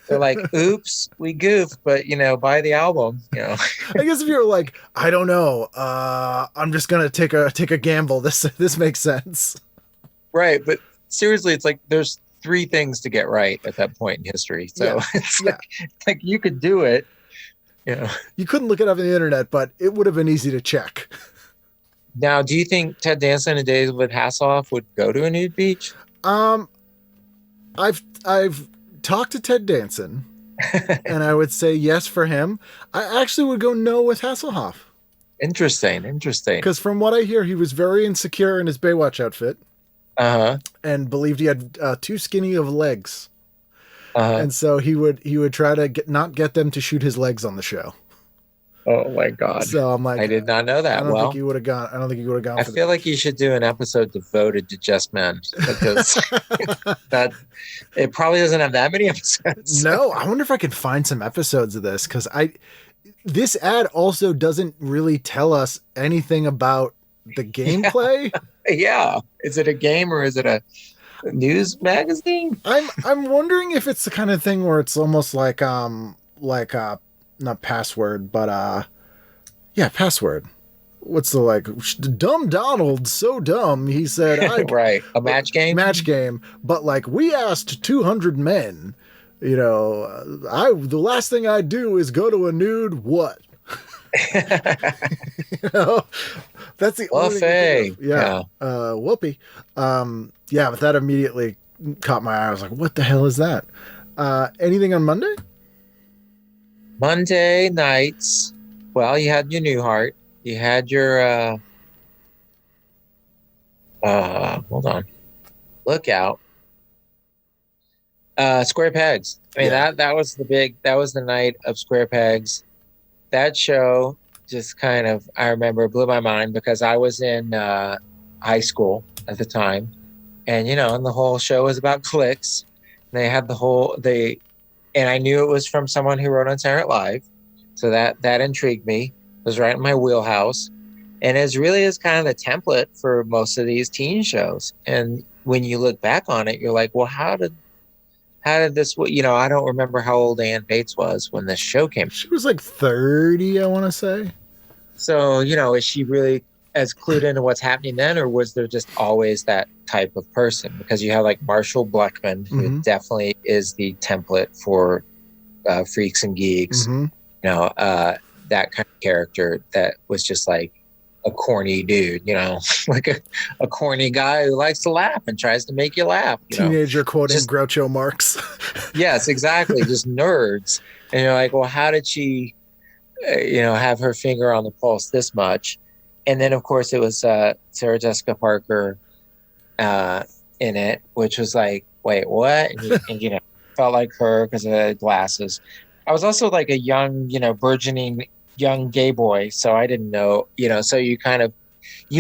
They're like, oops, we goofed, but buy the album. I guess if you're like, I don't know, I'm just gonna take a gamble. This makes sense. Right, but seriously, it's like there's 3 things to get right at that point in history. So it's like you could do it. You couldn't look it up on the internet, but it would have been easy to check. Now, do you think Ted Danson and David Hasselhoff would go to a nude beach? I've talked to Ted Danson, and I would say yes for him. I actually would go no with Hasselhoff. Interesting. Because from what I hear, he was very insecure in his Baywatch outfit. And believed he had too skinny of legs. And so he would try to not get them to shoot his legs on the show. Oh my God. So I'm like, I did not know that. I don't think he would have gone. I feel like you should do an episode devoted to Just Men, because it probably doesn't have that many episodes. No, I wonder if I can find some episodes of this, because this ad also doesn't really tell us anything about the gameplay. Yeah. Is it a game or is it a news magazine? I'm wondering if it's the kind of thing where it's almost like not Password, but Password. What's the dumb Donald, so dumb, he said, right, a match game, but like, we asked 200 men, the last thing I do is go to a nude what? That's the only thing. Whoopee. But that immediately caught my eye. I was like, what the hell is that? Anything on Monday? Monday nights. Well, you had your Newhart. You had your hold on. Lookout. Square Pegs. I mean, that was the night of Square Pegs. That show just kind of, I remember, blew my mind because I was in high school at the time. And, and the whole show was about clicks. They had and I knew it was from someone who wrote on Saturday Night Live. So that intrigued me. It was right in my wheelhouse. And it really is kind of the template for most of these teen shows. And when you look back on it, you're like, well, how did this, I don't remember how old Ann Bates was when this show came. She was like 30, I want to say. So, is she really as clued into what's happening then, or was there just always that type of person? Because you have like Marshall Bleckman, who definitely is the template for Freaks and Geeks, that kind of character that was just like a corny dude, like a corny guy who likes to laugh and tries to make you laugh. Teenager quoting Groucho Marx. Yes, exactly. Just nerds. And you're like, well, how did she, have her finger on the pulse this much? And then, of course, it was Sarah Jessica Parker in it, which was like, wait, what? And felt like her because of the glasses. I was also like a young, burgeoning young gay boy, so I didn't know, so you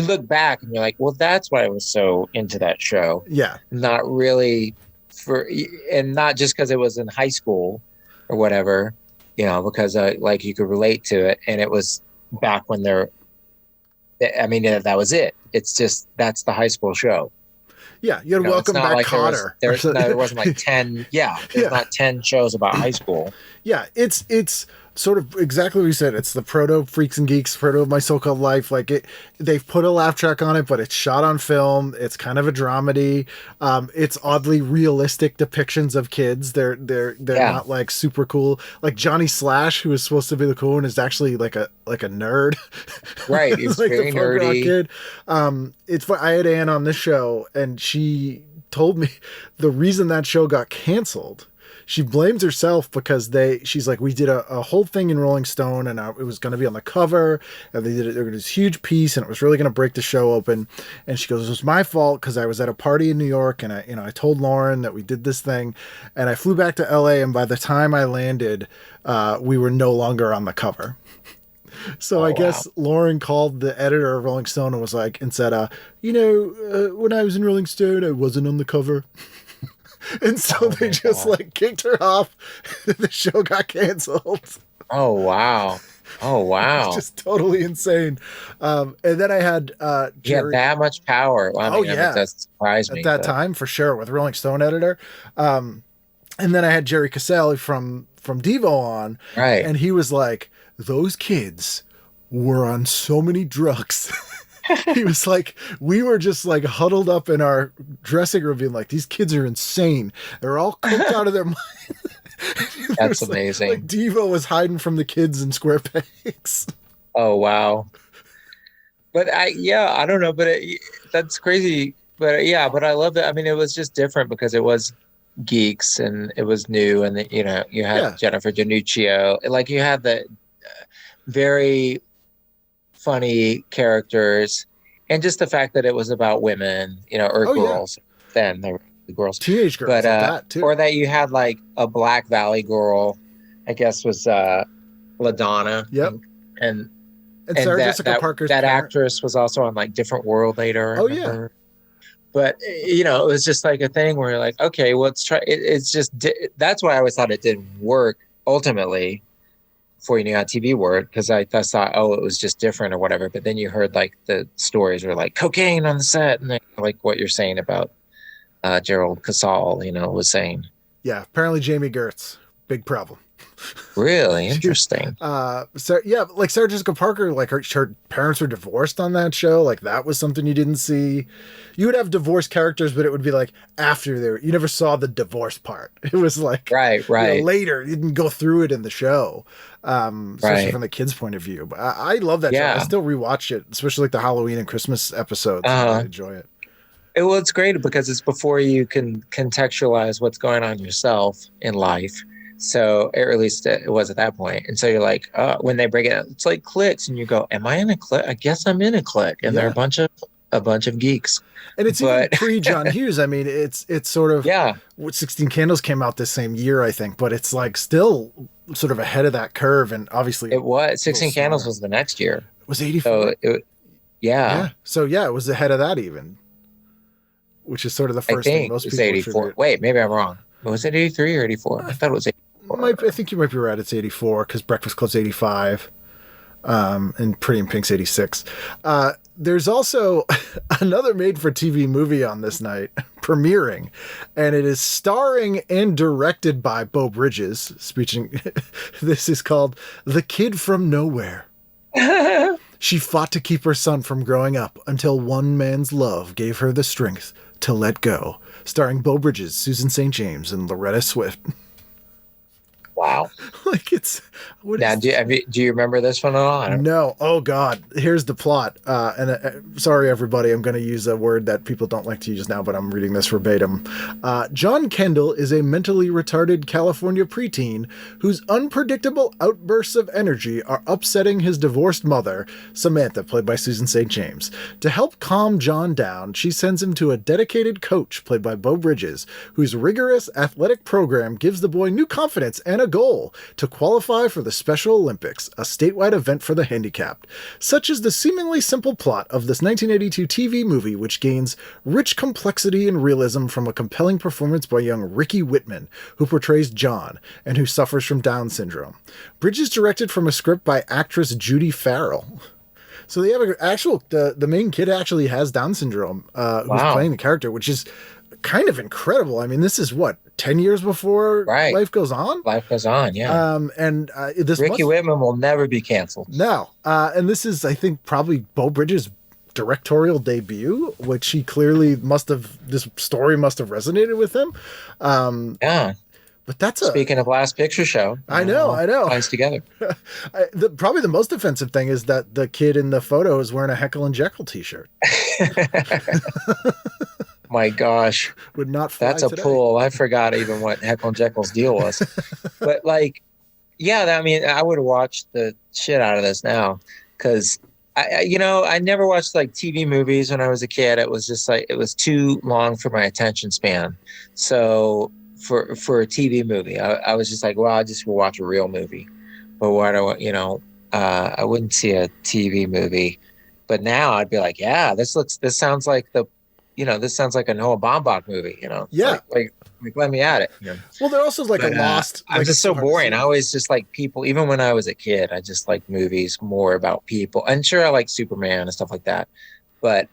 look back and you're like, well, that's why I was so into that show. Yeah. Not really and not just because it was in high school or whatever, because like you could relate to it. And it was back when that was it. It's just, that's the high school show. Yeah. You had Welcome Back, like Kotter. There wasn't like 10. Yeah. There's not 10 shows about high school. Yeah. It's sort of exactly what you said. It's the proto Freaks and Geeks, proto My So-Called Life. Like they've put a laugh track on it, but it's shot on film. It's kind of a dramedy. It's oddly realistic depictions of kids. They're not like super cool. Like Johnny Slash, who is supposed to be the cool one, is actually like a nerd. Right. He's like very the punk rock nerdy. Kid. It's I had Ann on this show, and she told me the reason that show got canceled. She blames herself because she's like, we did a whole thing in Rolling Stone, and it was going to be on the cover, and they did this huge piece, and it was really going to break the show open. And she goes, it was my fault because I was at a party in New York, and I told Lauren that we did this thing, and I flew back to LA, and by the time I landed, we were no longer on the cover. So I guess Lauren called the editor of Rolling Stone and said, when I was in Rolling Stone, I wasn't on the cover. And so they just kicked her off. The show got canceled. Oh, wow. It's just totally insane. And then I had Jerry. That much power. I mean, that surprised me. At that time, for sure, with Rolling Stone editor. And then I had Jerry Casale from Devo on. Right. And he was like, those kids were on so many drugs. He was like, we were just like huddled up in our dressing room being like, these kids are insane. They're all cooked out of their mind. That's amazing. Like Devo was hiding from the kids in square pegs. Oh, wow. But I don't know, but that's crazy. But but I love that. I mean, it was just different because it was geeks and it was new. And, you had Jennifer Januccio. Like you had the very funny characters, and just the fact that it was about women, or girls. Then they were the girls, teenage girls, but that too. Or that you had like a Black Valley girl, I guess was LaDonna. Yep. And Sarah Jessica Parker's that parent. actress was also on like Different World later. Oh yeah. But it was just like a thing where you're like, okay, well, let's try. It's just that's why I always thought it didn't work ultimately. Before you knew how TV worked, because I thought, it was just different or whatever. But then you heard like the stories were like cocaine on the set, and like what you're saying about Gerald Casale, was saying. Yeah, apparently Jamie Gertz, big problem. Really interesting. Like Sarah Jessica Parker, like her parents were divorced on that show. Like that was something you didn't see. You would have divorced characters, but it would be like after you never saw the divorce part. It was like right. Later, you didn't go through it in the show, especially from the kids' point of view. But I love that show. I still rewatch it, especially like the Halloween and Christmas episodes. I really enjoy it. Well, it's great because it's before you can contextualize what's going on yourself in life. So, or at least it was at that point. And so you're like, when they break it out, it's like cliques, and you go, "Am I in a clique? I guess I'm in a clique." And they're a bunch of geeks. And it's even pre John Hughes. I mean, it's sort of 16 Candles came out this same year, I think, but it's like still sort of ahead of that curve, and obviously It was 16 smaller. Candles was the next year. Was 84? So yeah. So yeah, it was ahead of that even, which is sort of the I first thing think most it's people 84. attribute. Wait, maybe I'm wrong. Was it 83 or 84? I thought it was 84. I think you might be right. It's 84 because Breakfast Club's 85, and Pretty in Pink's 86. There's also another made-for-TV movie on this night premiering, and it is starring and directed by Beau Bridges. This is called The Kid from Nowhere. She fought to keep her son from growing up until one man's love gave her the strength to let go. Starring Beau Bridges, Susan St. James, and Loretta Swift. Wow. Like it's what Now, is do you remember this one at all? I don't- No. Oh God. Here's the plot. Sorry, everybody. I'm going to use a word that people don't like to use now, but I'm reading this verbatim. John Kendall is a mentally retarded California preteen whose unpredictable outbursts of energy are upsetting his divorced mother, Samantha, played by Susan St. James. To help calm John down, she sends him to a dedicated coach, played by Beau Bridges, whose rigorous athletic program gives the boy new confidence and a goal to qualify for the Special Olympics, a statewide event for the handicapped. Such is the seemingly simple plot of this 1982 TV movie, which gains rich complexity and realism from a compelling performance by young Ricky Whitman, who portrays John, and who suffers from Down syndrome. Bridges directed from a script by actress Judy Farrell. So they have an actual, the main kid actually has Down syndrome, who's Wow. playing the character, which is kind of incredible. I mean, this is what, 10 years before Right. Life Goes On? Life goes on, yeah. This Ricky Whitman will never be canceled. No. And this is, I think, probably Beau Bridges' directorial debut, which he clearly this story must have resonated with him. Yeah. But that's Speaking of Last Picture Show. I know. Ties together. Probably the most offensive thing is that the kid in the photo is wearing a Heckle and Jekyll t-shirt. My gosh. Would not fly That's a today. pull. I forgot even what Heckle and Jekyll's deal was. But like, yeah, I mean, I would have watched the shit out of this now because I never watched like TV movies when I was a kid. It was just like, it was too long for my attention span. So for a TV movie, I was just like, well, I just will watch a real movie. But why do I wouldn't see a TV movie. But now I'd be like, yeah, this sounds like this sounds like a Noah Baumbach movie, Yeah. Like let me at it. Well, they're also like But, a lost. I'm like, just so hard to boring. see. I always just like people, even when I was a kid, I just like movies more about people. And sure, I like Superman and stuff like that. But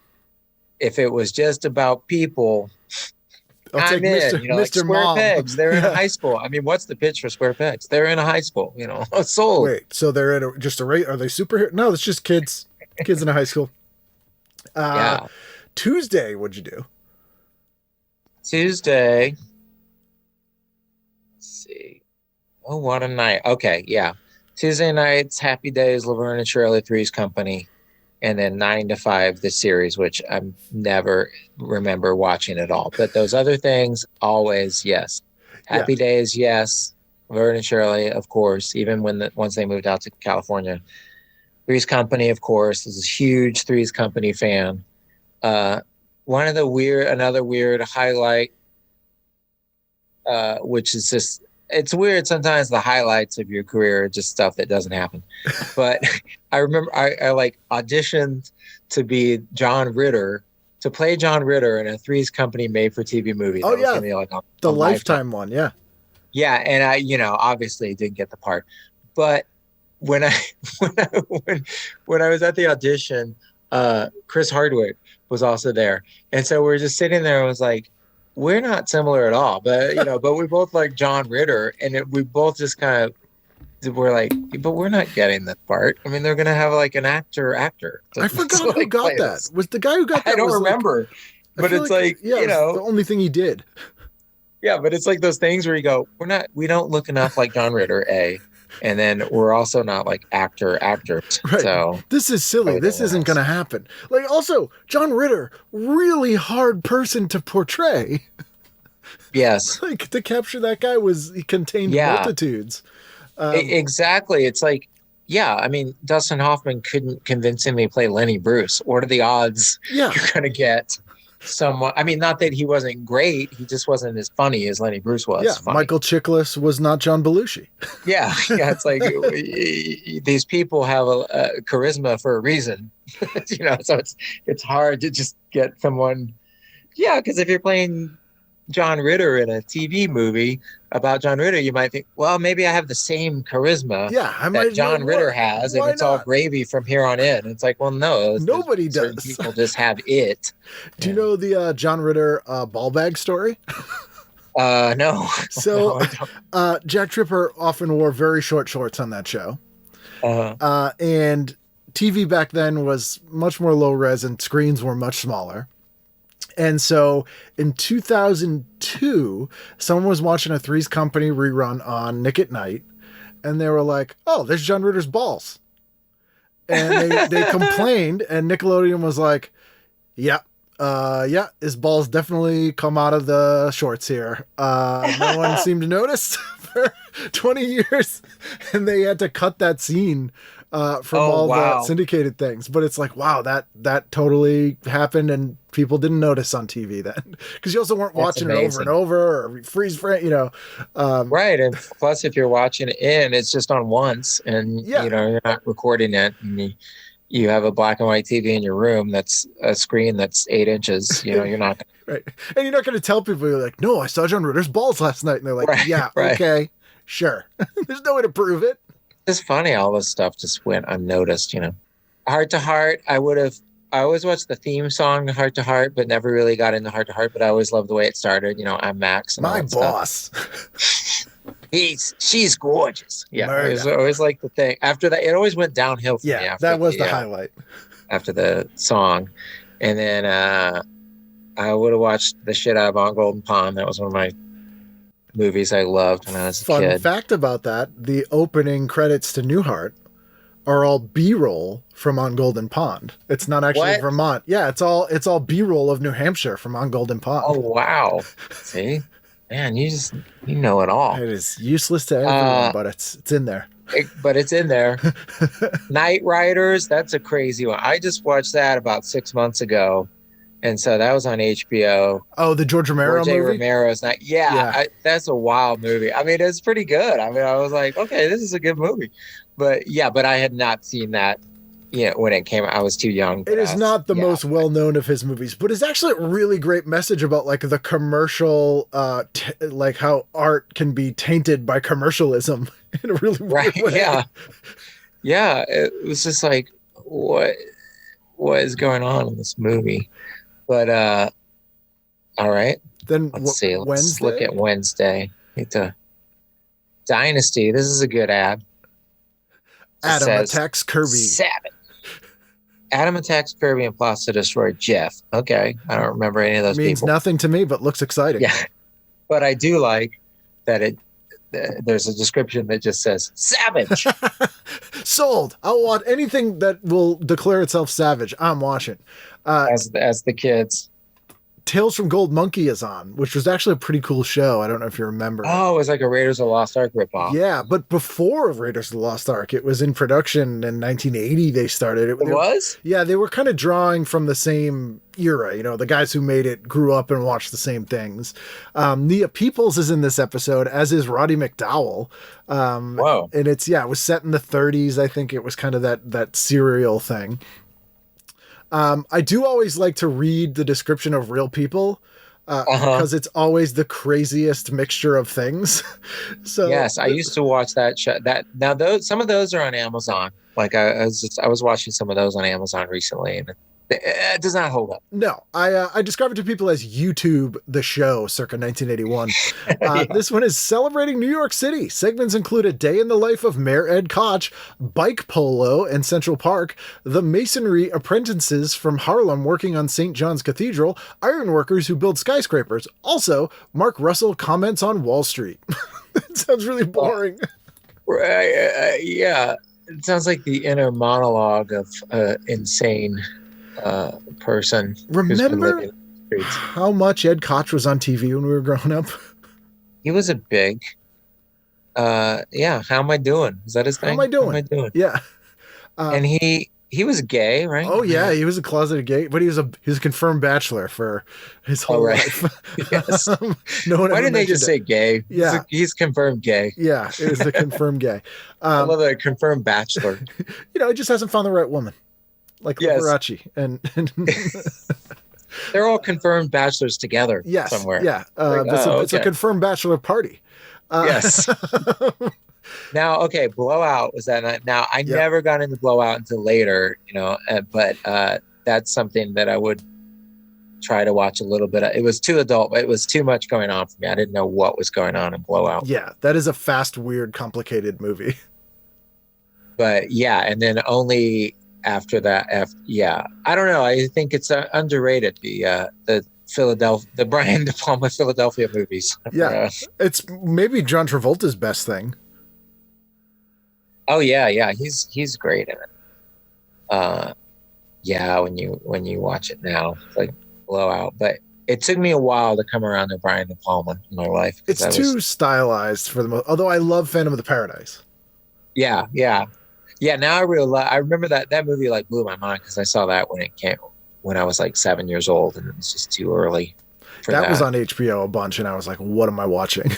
if it was just about people, I'll I'm take in, Mr. like Mr. Square Mom. Pegs. They're in Yeah. a high school. I mean, what's the pitch for Square Pegs? They're in a high school, sold. Wait, so they're at just a rate? Are they superheroes? No, it's just kids in a high school. Yeah. Tuesday, what'd you do? Tuesday. Let's see. Oh, what a night. Okay, yeah. Tuesday nights, Happy Days, Laverne and Shirley, Three's Company, and then 9 to 5, the series, which I never remember watching at all. But those other things, always yes. Happy Days, yes. Laverne and Shirley, of course, even once they moved out to California. Three's Company, of course, is a huge Three's Company fan. Another weird highlight, which is just, it's weird sometimes the highlights of your career are just stuff that doesn't happen. But I remember I like auditioned to be John Ritter, to play John Ritter in a Three's Company made for TV movie. Oh, that was yeah. gonna be like The a Lifetime one, yeah. Yeah, and I, obviously didn't get the part. But when I was at the audition, Chris Hardwick was also there. And so we're just sitting there and was like, we're not similar at all, but but we both like John Ritter, and we both just kind of were like, but we're not getting that part. I mean, they're gonna have like an actor. I forgot who got that. us. Was the guy who got that? I don't was, like- remember, I but feel it's like, yeah, it was the only thing he did. yeah, but it's like those things where you go, we don't look enough like John Ritter, and then we're also not like actors. Right. So This is silly. Everything This isn't else. going to happen. Like, also, John Ritter, really hard person to portray. yes, Like, to capture that guy he contained Yeah. multitudes. Exactly. It's like, yeah, I mean, Dustin Hoffman couldn't convincingly play Lenny Bruce. What are the odds Yeah. you're going to get, somewhat. I mean, not that he wasn't great. He just wasn't as funny as Lenny Bruce was. Yeah, funny. Michael Chiklis was not John Belushi. Yeah. It's like these people have a charisma for a reason, so it's hard to just get someone. Yeah, because if you're playing John Ritter in a TV movie about John Ritter, you might think, well, maybe I have the same charisma that John Ritter has, and it's all gravy from here on in. It's like, well, no, nobody does. People just have it. Do you know the John Ritter ball bag story? No. So, Jack Tripper often wore very short shorts on that show, and TV back then was much more low res, and screens were much smaller. And so in 2002, someone was watching a Three's Company rerun on Nick at Night, and they were like, oh, there's John Ritter's balls. And they complained, and Nickelodeon was like, yeah, his balls definitely come out of the shorts here. No one seemed to notice for 20 years, and they had to cut that scene from the syndicated things. But it's like, wow, that totally happened, and people didn't notice on TV then, because you also weren't watching it over and over, or freeze frame, right. And plus, if you're watching it it's just on once, and you're not recording it, and you have a black and white TV in your room that's a screen that's 8 inches. You're not right, and you're not going to tell people, you're like, no, I saw John Ritter's balls last night, and they're like, okay, sure. There's no way to prove it. It's funny, all this stuff just went unnoticed. Heart to Heart, I always watched the theme song Heart to Heart, but never really got into Heart to Heart. But I always loved the way it started. I'm Max. And my boss. She's gorgeous. Yeah, it was always like the thing. After that, it always went downhill for me. After that was the highlight. After the song, and then I would have watched the shit out of On Golden Pond. That was one of my movies I loved when I was a kid. Fun fact about that: the opening credits to Newhart are all B-roll from On Golden Pond. It's not actually Vermont. Yeah, it's all B-roll of New Hampshire from On Golden Pond. Oh wow! See, man, you know it all. It is useless to everyone, but it's in there. But it's in there. Night Riders, that's a crazy one. I just watched that about 6 months ago. And so that was on HBO. Oh, the George Romero movie? Romero's Night. Yeah. That's a wild movie. I mean, it's pretty good. I mean, I was like, okay, this is a good movie. But I had not seen that when it came out. I was too young. It is not the most well-known of his movies, but it's actually a really great message about like the commercial, like how art can be tainted by commercialism in a really weird way. Yeah. Yeah. It was just like, what is going on in this movie? But all right. Then let's see. Let's look at Wednesday. Dynasty. This is a good ad. Adam attacks Kirby. Savage. Adam attacks Kirby and plots to destroy Jeff. Okay, I don't remember any of those. Means people. Nothing to me, but looks exciting. Yeah, but I do like that there's a description that just says savage. Sold. I'll watch anything that will declare itself savage. I'm watching. As the kids. Tales from Gold Monkey is on, which was actually a pretty cool show. I don't know if you remember. Oh, it was like a Raiders of the Lost Ark ripoff. Yeah, but before Raiders of the Lost Ark, it was in production in 1980. They started. It was? Yeah, they were kind of drawing from the same era. The guys who made it grew up and watched the same things. Nia Peoples is in this episode, as is Roddy McDowell. Whoa. And it was set in the 30s. I think it was kind of that serial thing. I do always like to read the description of real people because it's always the craziest mixture of things. So yes, I used to watch that show. Some of those are on Amazon. Like I was watching some of those on Amazon recently, and it does not hold up. No, I describe it to people as YouTube the show circa 1981. This one is celebrating New York City. Segments include a day in the life of Mayor Ed Koch, bike polo in Central Park, the masonry apprentices from Harlem working on St. John's Cathedral, ironworkers who build skyscrapers. Also, Mark Russell comments on Wall Street. It sounds really boring. Yeah, it sounds like the inner monologue of insane person. Remember how much Ed Koch was on TV when we were growing up? He was a big How Am I Doing? Is that his thing? How am I doing? Yeah. And he he was gay, right? Oh yeah, he was a closeted gay, but he was a confirmed bachelor for his whole life. Yes. No one Why ever didn't they just say mentioned gay? Yeah. He's confirmed gay. Yeah, it was a confirmed gay. I love a confirmed bachelor. He just hasn't found the right woman, like Liberace, and they're all confirmed bachelors together. yes, somewhere. Yeah, it's a confirmed bachelor party. Yes. Now, okay, Blowout was that night. Now, I never got into Blowout until later, but that's something that I would try to watch a little bit. It was too adult. It was too much going on for me. I didn't know what was going on in Blowout. Yeah, that is a fast, weird, complicated movie. But yeah, and then only after that, I don't know. I think it's underrated. The Brian De Palma Philadelphia movies. Yeah, it's maybe John Travolta's best thing. Oh yeah, he's great in it. When you watch it now, it's like Blowout. But it took me a while to come around to Brian De Palma in my life. It's too stylized for the most. Although I love Phantom of the Paradise. Yeah. Now I remember that movie like blew my mind because I saw that when it came when I was like 7 years old, and it was just too early. That was on HBO a bunch, and I was like, "What am I watching?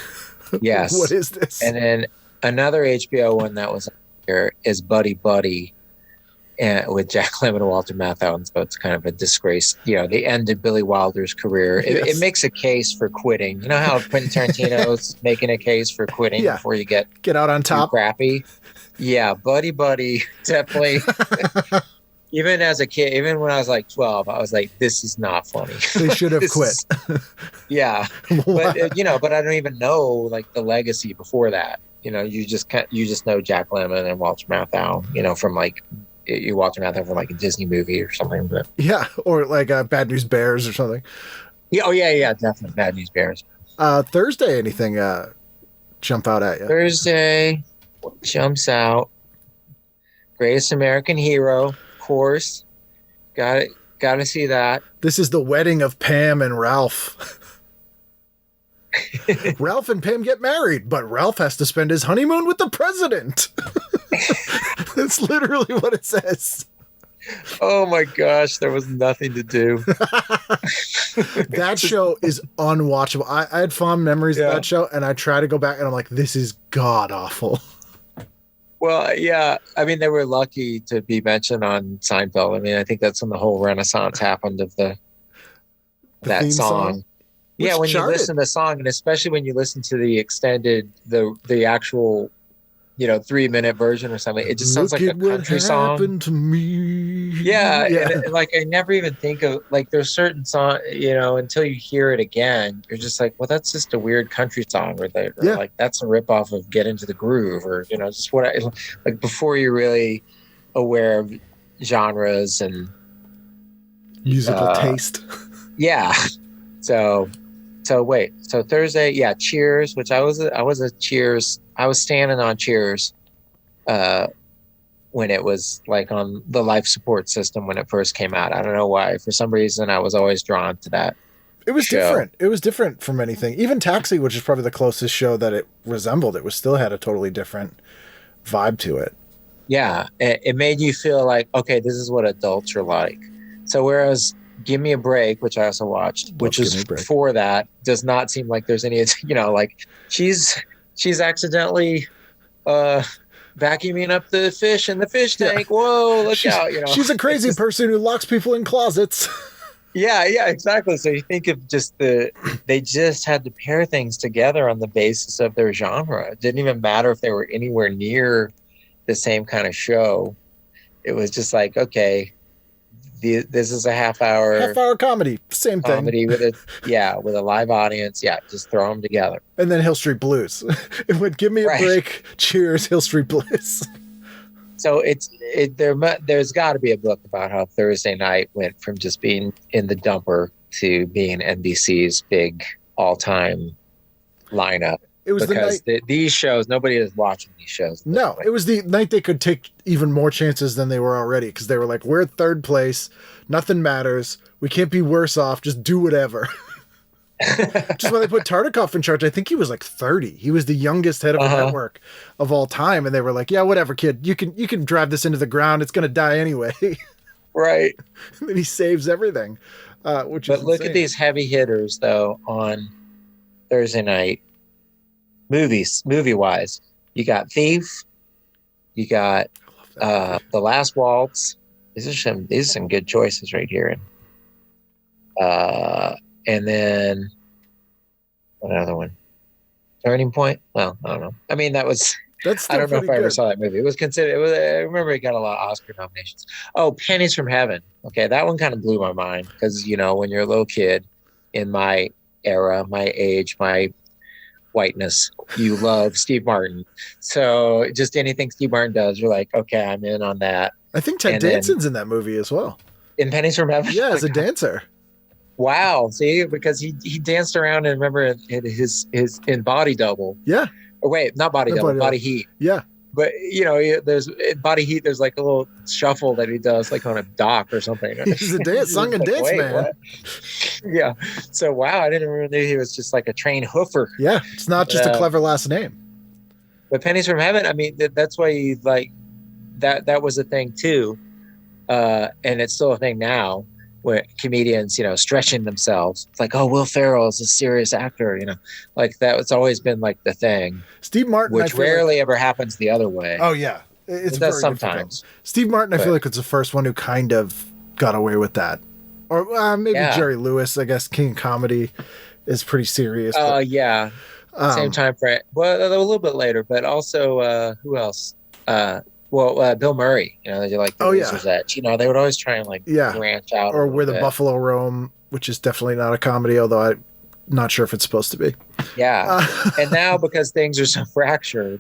Yes, what is this?" And then another HBO one that was here is Buddy Buddy, with Jack Lemmon and Walter Matthau. So it's kind of a disgrace. The end of Billy Wilder's career. It makes a case for quitting. You know how Quentin Tarantino's making a case for quitting before you get out on top. Crappy. Yeah, Buddy Buddy definitely. Even as a kid, even when I was like 12, I was like, "This is not funny." They should have quit. Yeah, but but I don't even know like the legacy before that. You just know Jack Lemmon and Walter Matthau. From like Walter Matthau from like a Disney movie or something. But or like Bad News Bears or something. Yeah, definitely Bad News Bears. Thursday, anything jump out at you? Thursday jumps out. Greatest American Hero, of course. Got to see that. This is the wedding of Pam and Ralph. Ralph and Pam get married, but Ralph has to spend his honeymoon with the president. That's literally what it says. Oh my gosh, there was nothing to do. That show is unwatchable. I had fond memories of that show, and I try to go back, and I'm like, this is god awful. Well, yeah. I mean, they were lucky to be mentioned on Seinfeld. I mean, I think that's when the whole renaissance happened of that song. Yeah, when you listen to the song, and especially when you listen to the extended, the actual, 3-minute version or something, it just sounds like a country song. Happened to me. Yeah. And, like I never even think of like there's certain song, until you hear it again, you're just like, well, that's just a weird country song, or like that's a ripoff of Get Into the Groove, or just what like before you're really aware of genres and musical taste. Yeah. So Thursday, Cheers, which I was a Cheers. I was standing on Cheers when it was like on the life support system when it first came out. I don't know why. For some reason, I was always drawn to that. It was different. It was different from anything. Even Taxi, which is probably the closest show that it resembled, it was still had a totally different vibe to it. Yeah, it made you feel like, okay, this is what adults are like. So whereas Give Me a Break, which I also watched, which is before that, does not seem like there's any, like she's accidentally vacuuming up the fish in the fish tank. Whoa, look out. She's a crazy person who locks people in closets. Yeah, exactly. So you think of just they just had to pair things together on the basis of their genre. It didn't even matter if they were anywhere near the same kind of show. It was just like, okay, this is a half hour comedy, same thing. Comedy with a live audience. Yeah, just throw them together. And then Hill Street Blues. It would Give Me a Break. Cheers, Hill Street Blues. So there's got to be a book about how Thursday night went from just being in the dumper to being NBC's big all-time lineup. It was because these shows, nobody is watching these shows. No, it was the night they could take even more chances than they were already, because they were like, we're third place, nothing matters, we can't be worse off, just do whatever. Which is why they put Tartikoff in charge. I think he was like 30. He was the youngest head of the network of all time. And they were like, yeah, whatever, kid. You can drive this into the ground. It's going to die anyway. Right. And then he saves everything. But look at these heavy hitters, though, on Thursday night. Movie-wise. You got Thief. You got The Last Waltz. These are some good choices right here. And then another one, Turning Point. Well, I don't know. I mean, I don't know if I ever saw that movie. It was considered. I remember it got a lot of Oscar nominations. Oh, Pennies from Heaven. Okay, that one kind of blew my mind because when you're a little kid, in my era, my age, my whiteness, you love Steve Martin. So just anything Steve Martin does, you're like, okay, I'm in on that. I think Ted Danson's in that movie as well. In Pennies from Heaven. Yeah, as a dancer. Wow. See, because he danced around and remember in Body Double. Yeah. Or wait, not Body Double, Body Heat. Yeah. But there's in Body Heat. There's like a little shuffle that he does, like on a dock or something. He's a song and dance man. What? Yeah. So wow, I didn't even know he was just like a trained hoofer. Yeah, it's not just a clever last name. But Pennies from Heaven. I mean, that's why he like that was a thing too, and it's still a thing now. Where comedians, stretching themselves. It's like, oh, Will Ferrell is a serious actor, like that. It's always been like the thing. Steve Martin, which rarely ever happens the other way. Oh yeah, it does sometimes. Difficult. Steve Martin, I feel like was the first one who kind of got away with that, or maybe Jerry Lewis. I guess King of Comedy is pretty serious. Yeah, same time frame. Well, a little bit later, but also who else? Bill Murray, they like the Razor's Edge. They would always try and branch out. Or Where the Buffalo Roam, which is definitely not a comedy, although I'm not sure if it's supposed to be. Yeah. And now because things are so fractured,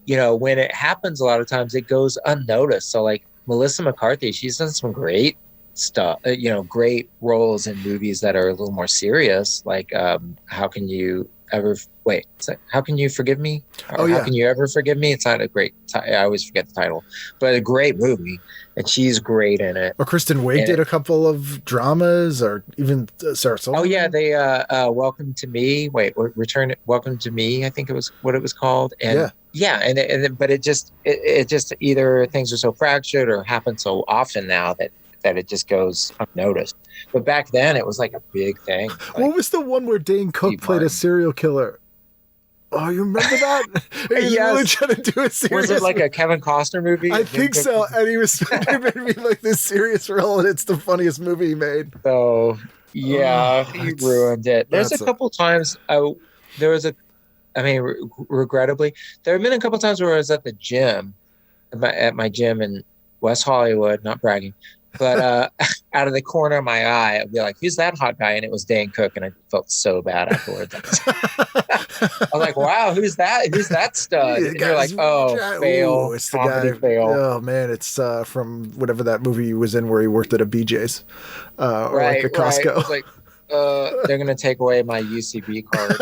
when it happens a lot of times it goes unnoticed. So like Melissa McCarthy, she's done some great stuff, great roles in movies that are a little more serious. Like How Can You Forgive Me? Or How Can You Ever Forgive Me? It's not a great I always forget the title, but a great movie, and she's great in it. Or Kristen Wiig did a couple of dramas, or even Sarah Silverman. Oh yeah, they Welcome to Me. Welcome to Me, I think it was what it was called. And but it just either things are so fractured or happen so often now that it just goes unnoticed. But back then it was like a big thing. What was the one where Dane Cook played a serial killer? Oh, you remember that? He was really trying to do a serious. Was it like a Kevin Costner movie? I think so. And he was trying to be like this serious role, and it's the funniest movie he made. So he ruined it. There's a couple times regrettably, there have been a couple times where I was at the gym, at my gym in West Hollywood, not bragging, but out of the corner of my eye, I'd be like, who's that hot guy? And it was Dane Cook, and I felt so bad afterwards. I was like, wow, who's that? Who's that stud? And you're like, oh, fail. It's the guy. Fail. Oh, man, it's from whatever that movie he was in where he worked at a BJ's or like a Costco. Right. They're going to take away my UCB card.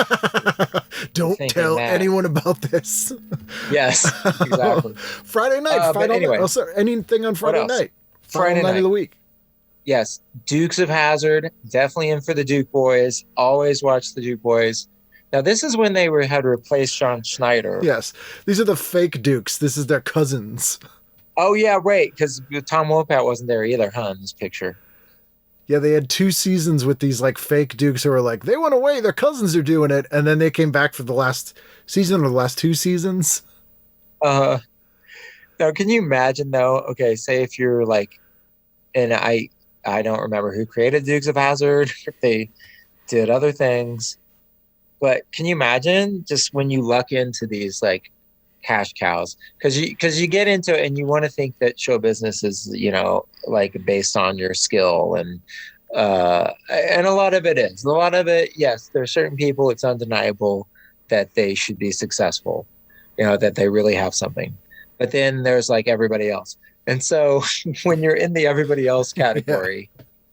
Don't tell anyone about this. Yes, exactly. Friday night. Anything on Friday night? Friday night of the week. Yes. Dukes of Hazzard. Definitely in for the Duke Boys. Always watch the Duke Boys. Now, this is when they had replaced Sean Schneider. Yes. These are the fake Dukes. This is their cousins. Oh, yeah, right. Because Tom Wopat wasn't there either, in this picture. Yeah, they had 2 seasons with these like fake Dukes who were like, they went away, their cousins are doing it. And then they came back for the last season or the last 2 seasons. Now, can you imagine though? Okay, say if you're like, and I don't remember who created Dukes of Hazzard. If they did other things, but can you imagine just when you luck into these like cash cows? Because you get into it and you want to think that show business is like based on your skill and a lot of it is. A lot of it, yes. There are certain people. It's undeniable that they should be successful. That they really have something. But then there's like everybody else. And so when you're in the everybody else category,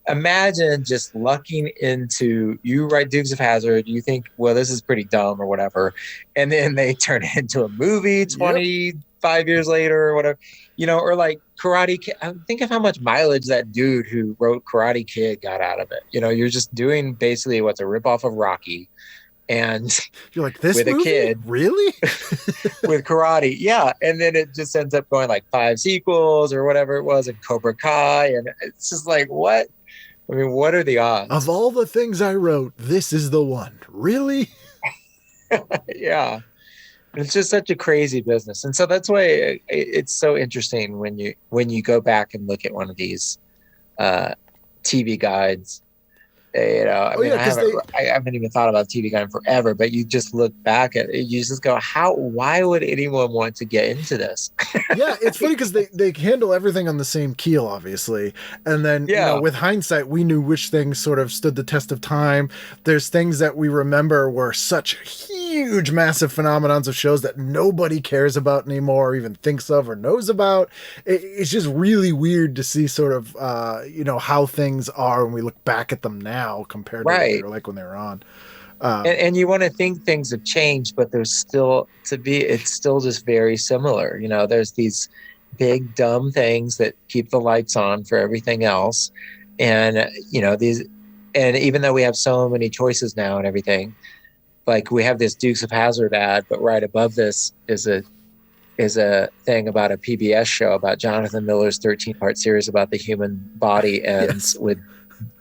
imagine just lucking into, you write Dukes of Hazzard, you think, well, this is pretty dumb or whatever. And then they turn it into a movie 20 5 years later or whatever, or like Karate Kid. Think of how much mileage that dude who wrote Karate Kid got out of it. You're just doing basically what's a ripoff of Rocky. And you're like, this with movie? A kid, really? with karate, yeah. And then it just ends up going like 5 sequels or whatever it was, and Cobra Kai, and it's just like, what? I mean, what are the odds? Of all the things I wrote, this is the one. Really? Yeah. It's just such a crazy business, and so that's why it's so interesting when you go back and look at one of these TV guides. I haven't even thought about TV Guide in forever, but you just look back at it, you just go, why would anyone want to get into this? Yeah, it's funny because they handle everything on the same keel, obviously. And then, with hindsight, we knew which things sort of stood the test of time. There's things that we remember were such huge, massive phenomenons of shows that nobody cares about anymore, or even thinks of or knows about. It's just really weird to see sort of, how things are when we look back at them now compared to what they were like when they were on. And you want to think things have changed, but it's still just very similar. There's these big dumb things that keep the lights on for everything else. And, and even though we have so many choices now and everything, like we have this Dukes of Hazzard ad, but right above this is a thing about a PBS show about Jonathan Miller's 13-part series about the human body, ends with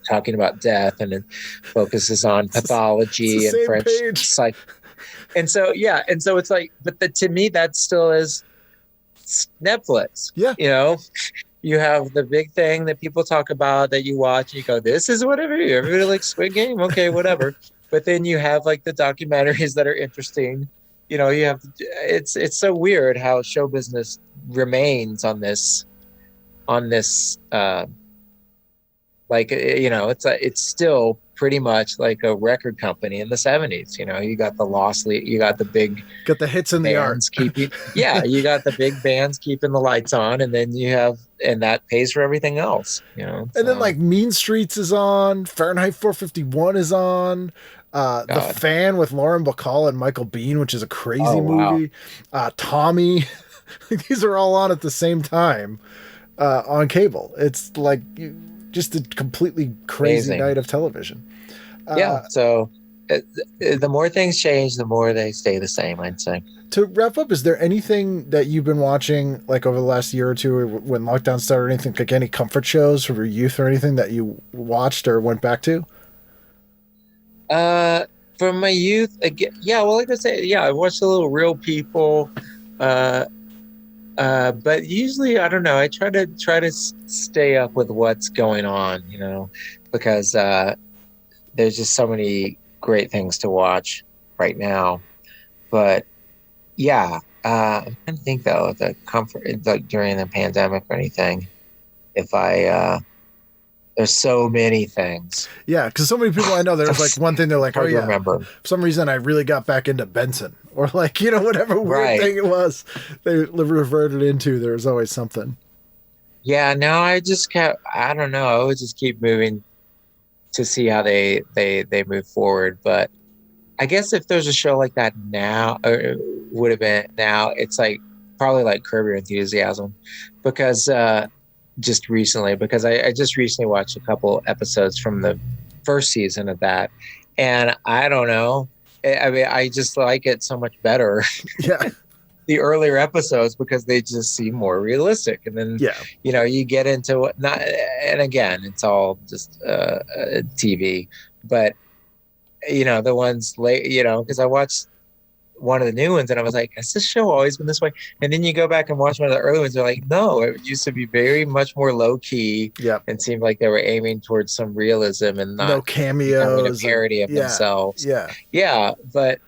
talking about death, and it focuses on pathology and French psych. And so it's like, but to me, that still is Netflix. Yeah. You have the big thing that people talk about that you watch, and you go, this is whatever. Everybody likes Squid Game? Okay, whatever. But then you have like the documentaries that are interesting. You have, it's so weird how show business remains on this, it's still pretty much like a record company in the 70s. You got the you got the big, got the hits in the art. You got the big bands keeping the lights on, and then and that pays for everything else. And then like Mean Streets is on, Fahrenheit 451 is on. The Fan with Lauren Bacall and Michael Biehn, which is a crazy movie. Tommy. These are all on at the same time on cable. It's like just a completely crazy night of television. So the more things change, the more they stay the same, I'd say. To wrap up, is there anything that you've been watching like over the last year or two, or when lockdown started, or anything, like any comfort shows from your youth or anything that you watched or went back to? From my youth, again, like I say, I watched a little Real People, but usually, I don't know, I try to stay up with what's going on, because there's just so many great things to watch right now. But I'm trying to think though, of the comfort, like during the pandemic or anything, if there's so many things. Yeah, because so many people I know, there's like one thing they're like, remember. For some reason I really got back into Benson, or like, whatever weird thing it was they reverted into. There was always something. Yeah, no, I just kept, I don't know, I would just keep moving to see how they move forward. But I guess if there's a show like that now, or it would have been now, it's like probably like Curb Your Enthusiasm, because I just recently watched a couple episodes from the first season of that, and I don't know, I mean, I just like it so much better. Yeah. The earlier episodes, because they just seem more realistic, and then you get into what not, and again, it's all just TV, but the ones late, because I watched one of the new ones and I was like, has this show always been this way? And then you go back and watch one of the early ones, they're like, no, it used to be very much more low key, and seemed like they were aiming towards some realism and not no cameos, a parody of themselves. But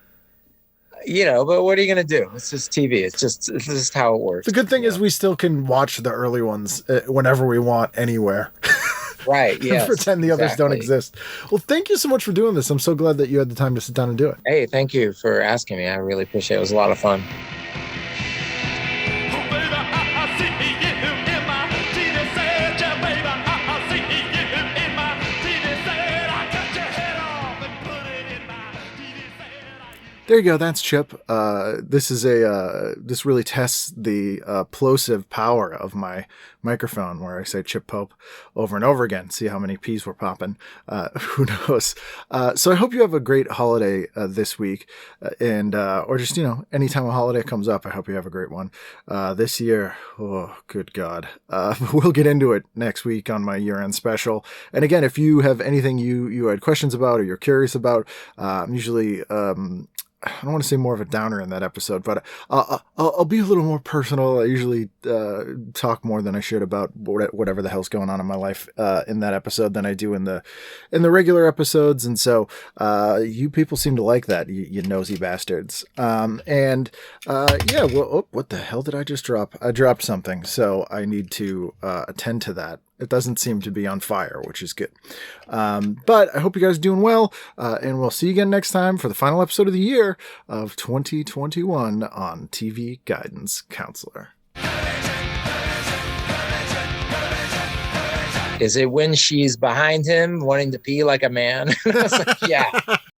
but what are you going to do? It's just TV. It's just how it works. The good thing is we still can watch the early ones whenever we want, anywhere. Right. Yeah. Pretend the others don't exist. Well, thank you so much for doing this. I'm so glad that you had the time to sit down and do it. Hey, thank you for asking me. I really appreciate it. It was a lot of fun. There you go. That's Chip. This is this really tests the plosive power of my microphone, where I say Chip Pope over and over again. See how many P's we're popping. Who knows? So I hope you have a great holiday this week, and or just anytime a holiday comes up, I hope you have a great one. This year, oh good God, we'll get into it next week on my year-end special. And again, if you have anything you had questions about or you're curious about, I'm usually I don't want to say more of a downer in that episode, but I'll be a little more personal. I usually talk more than I should about whatever the hell's going on in my life in that episode than I do in the regular episodes. And so you people seem to like that, you nosy bastards. Well, what the hell did I just drop? I dropped something, so I need to attend to that. It doesn't seem to be on fire, which is good. But I hope you guys are doing well, and we'll see you again next time for the final episode of the year of 2021 on TV Guidance Counselor. Is it when she's behind him wanting to pee like a man? I was like, yeah.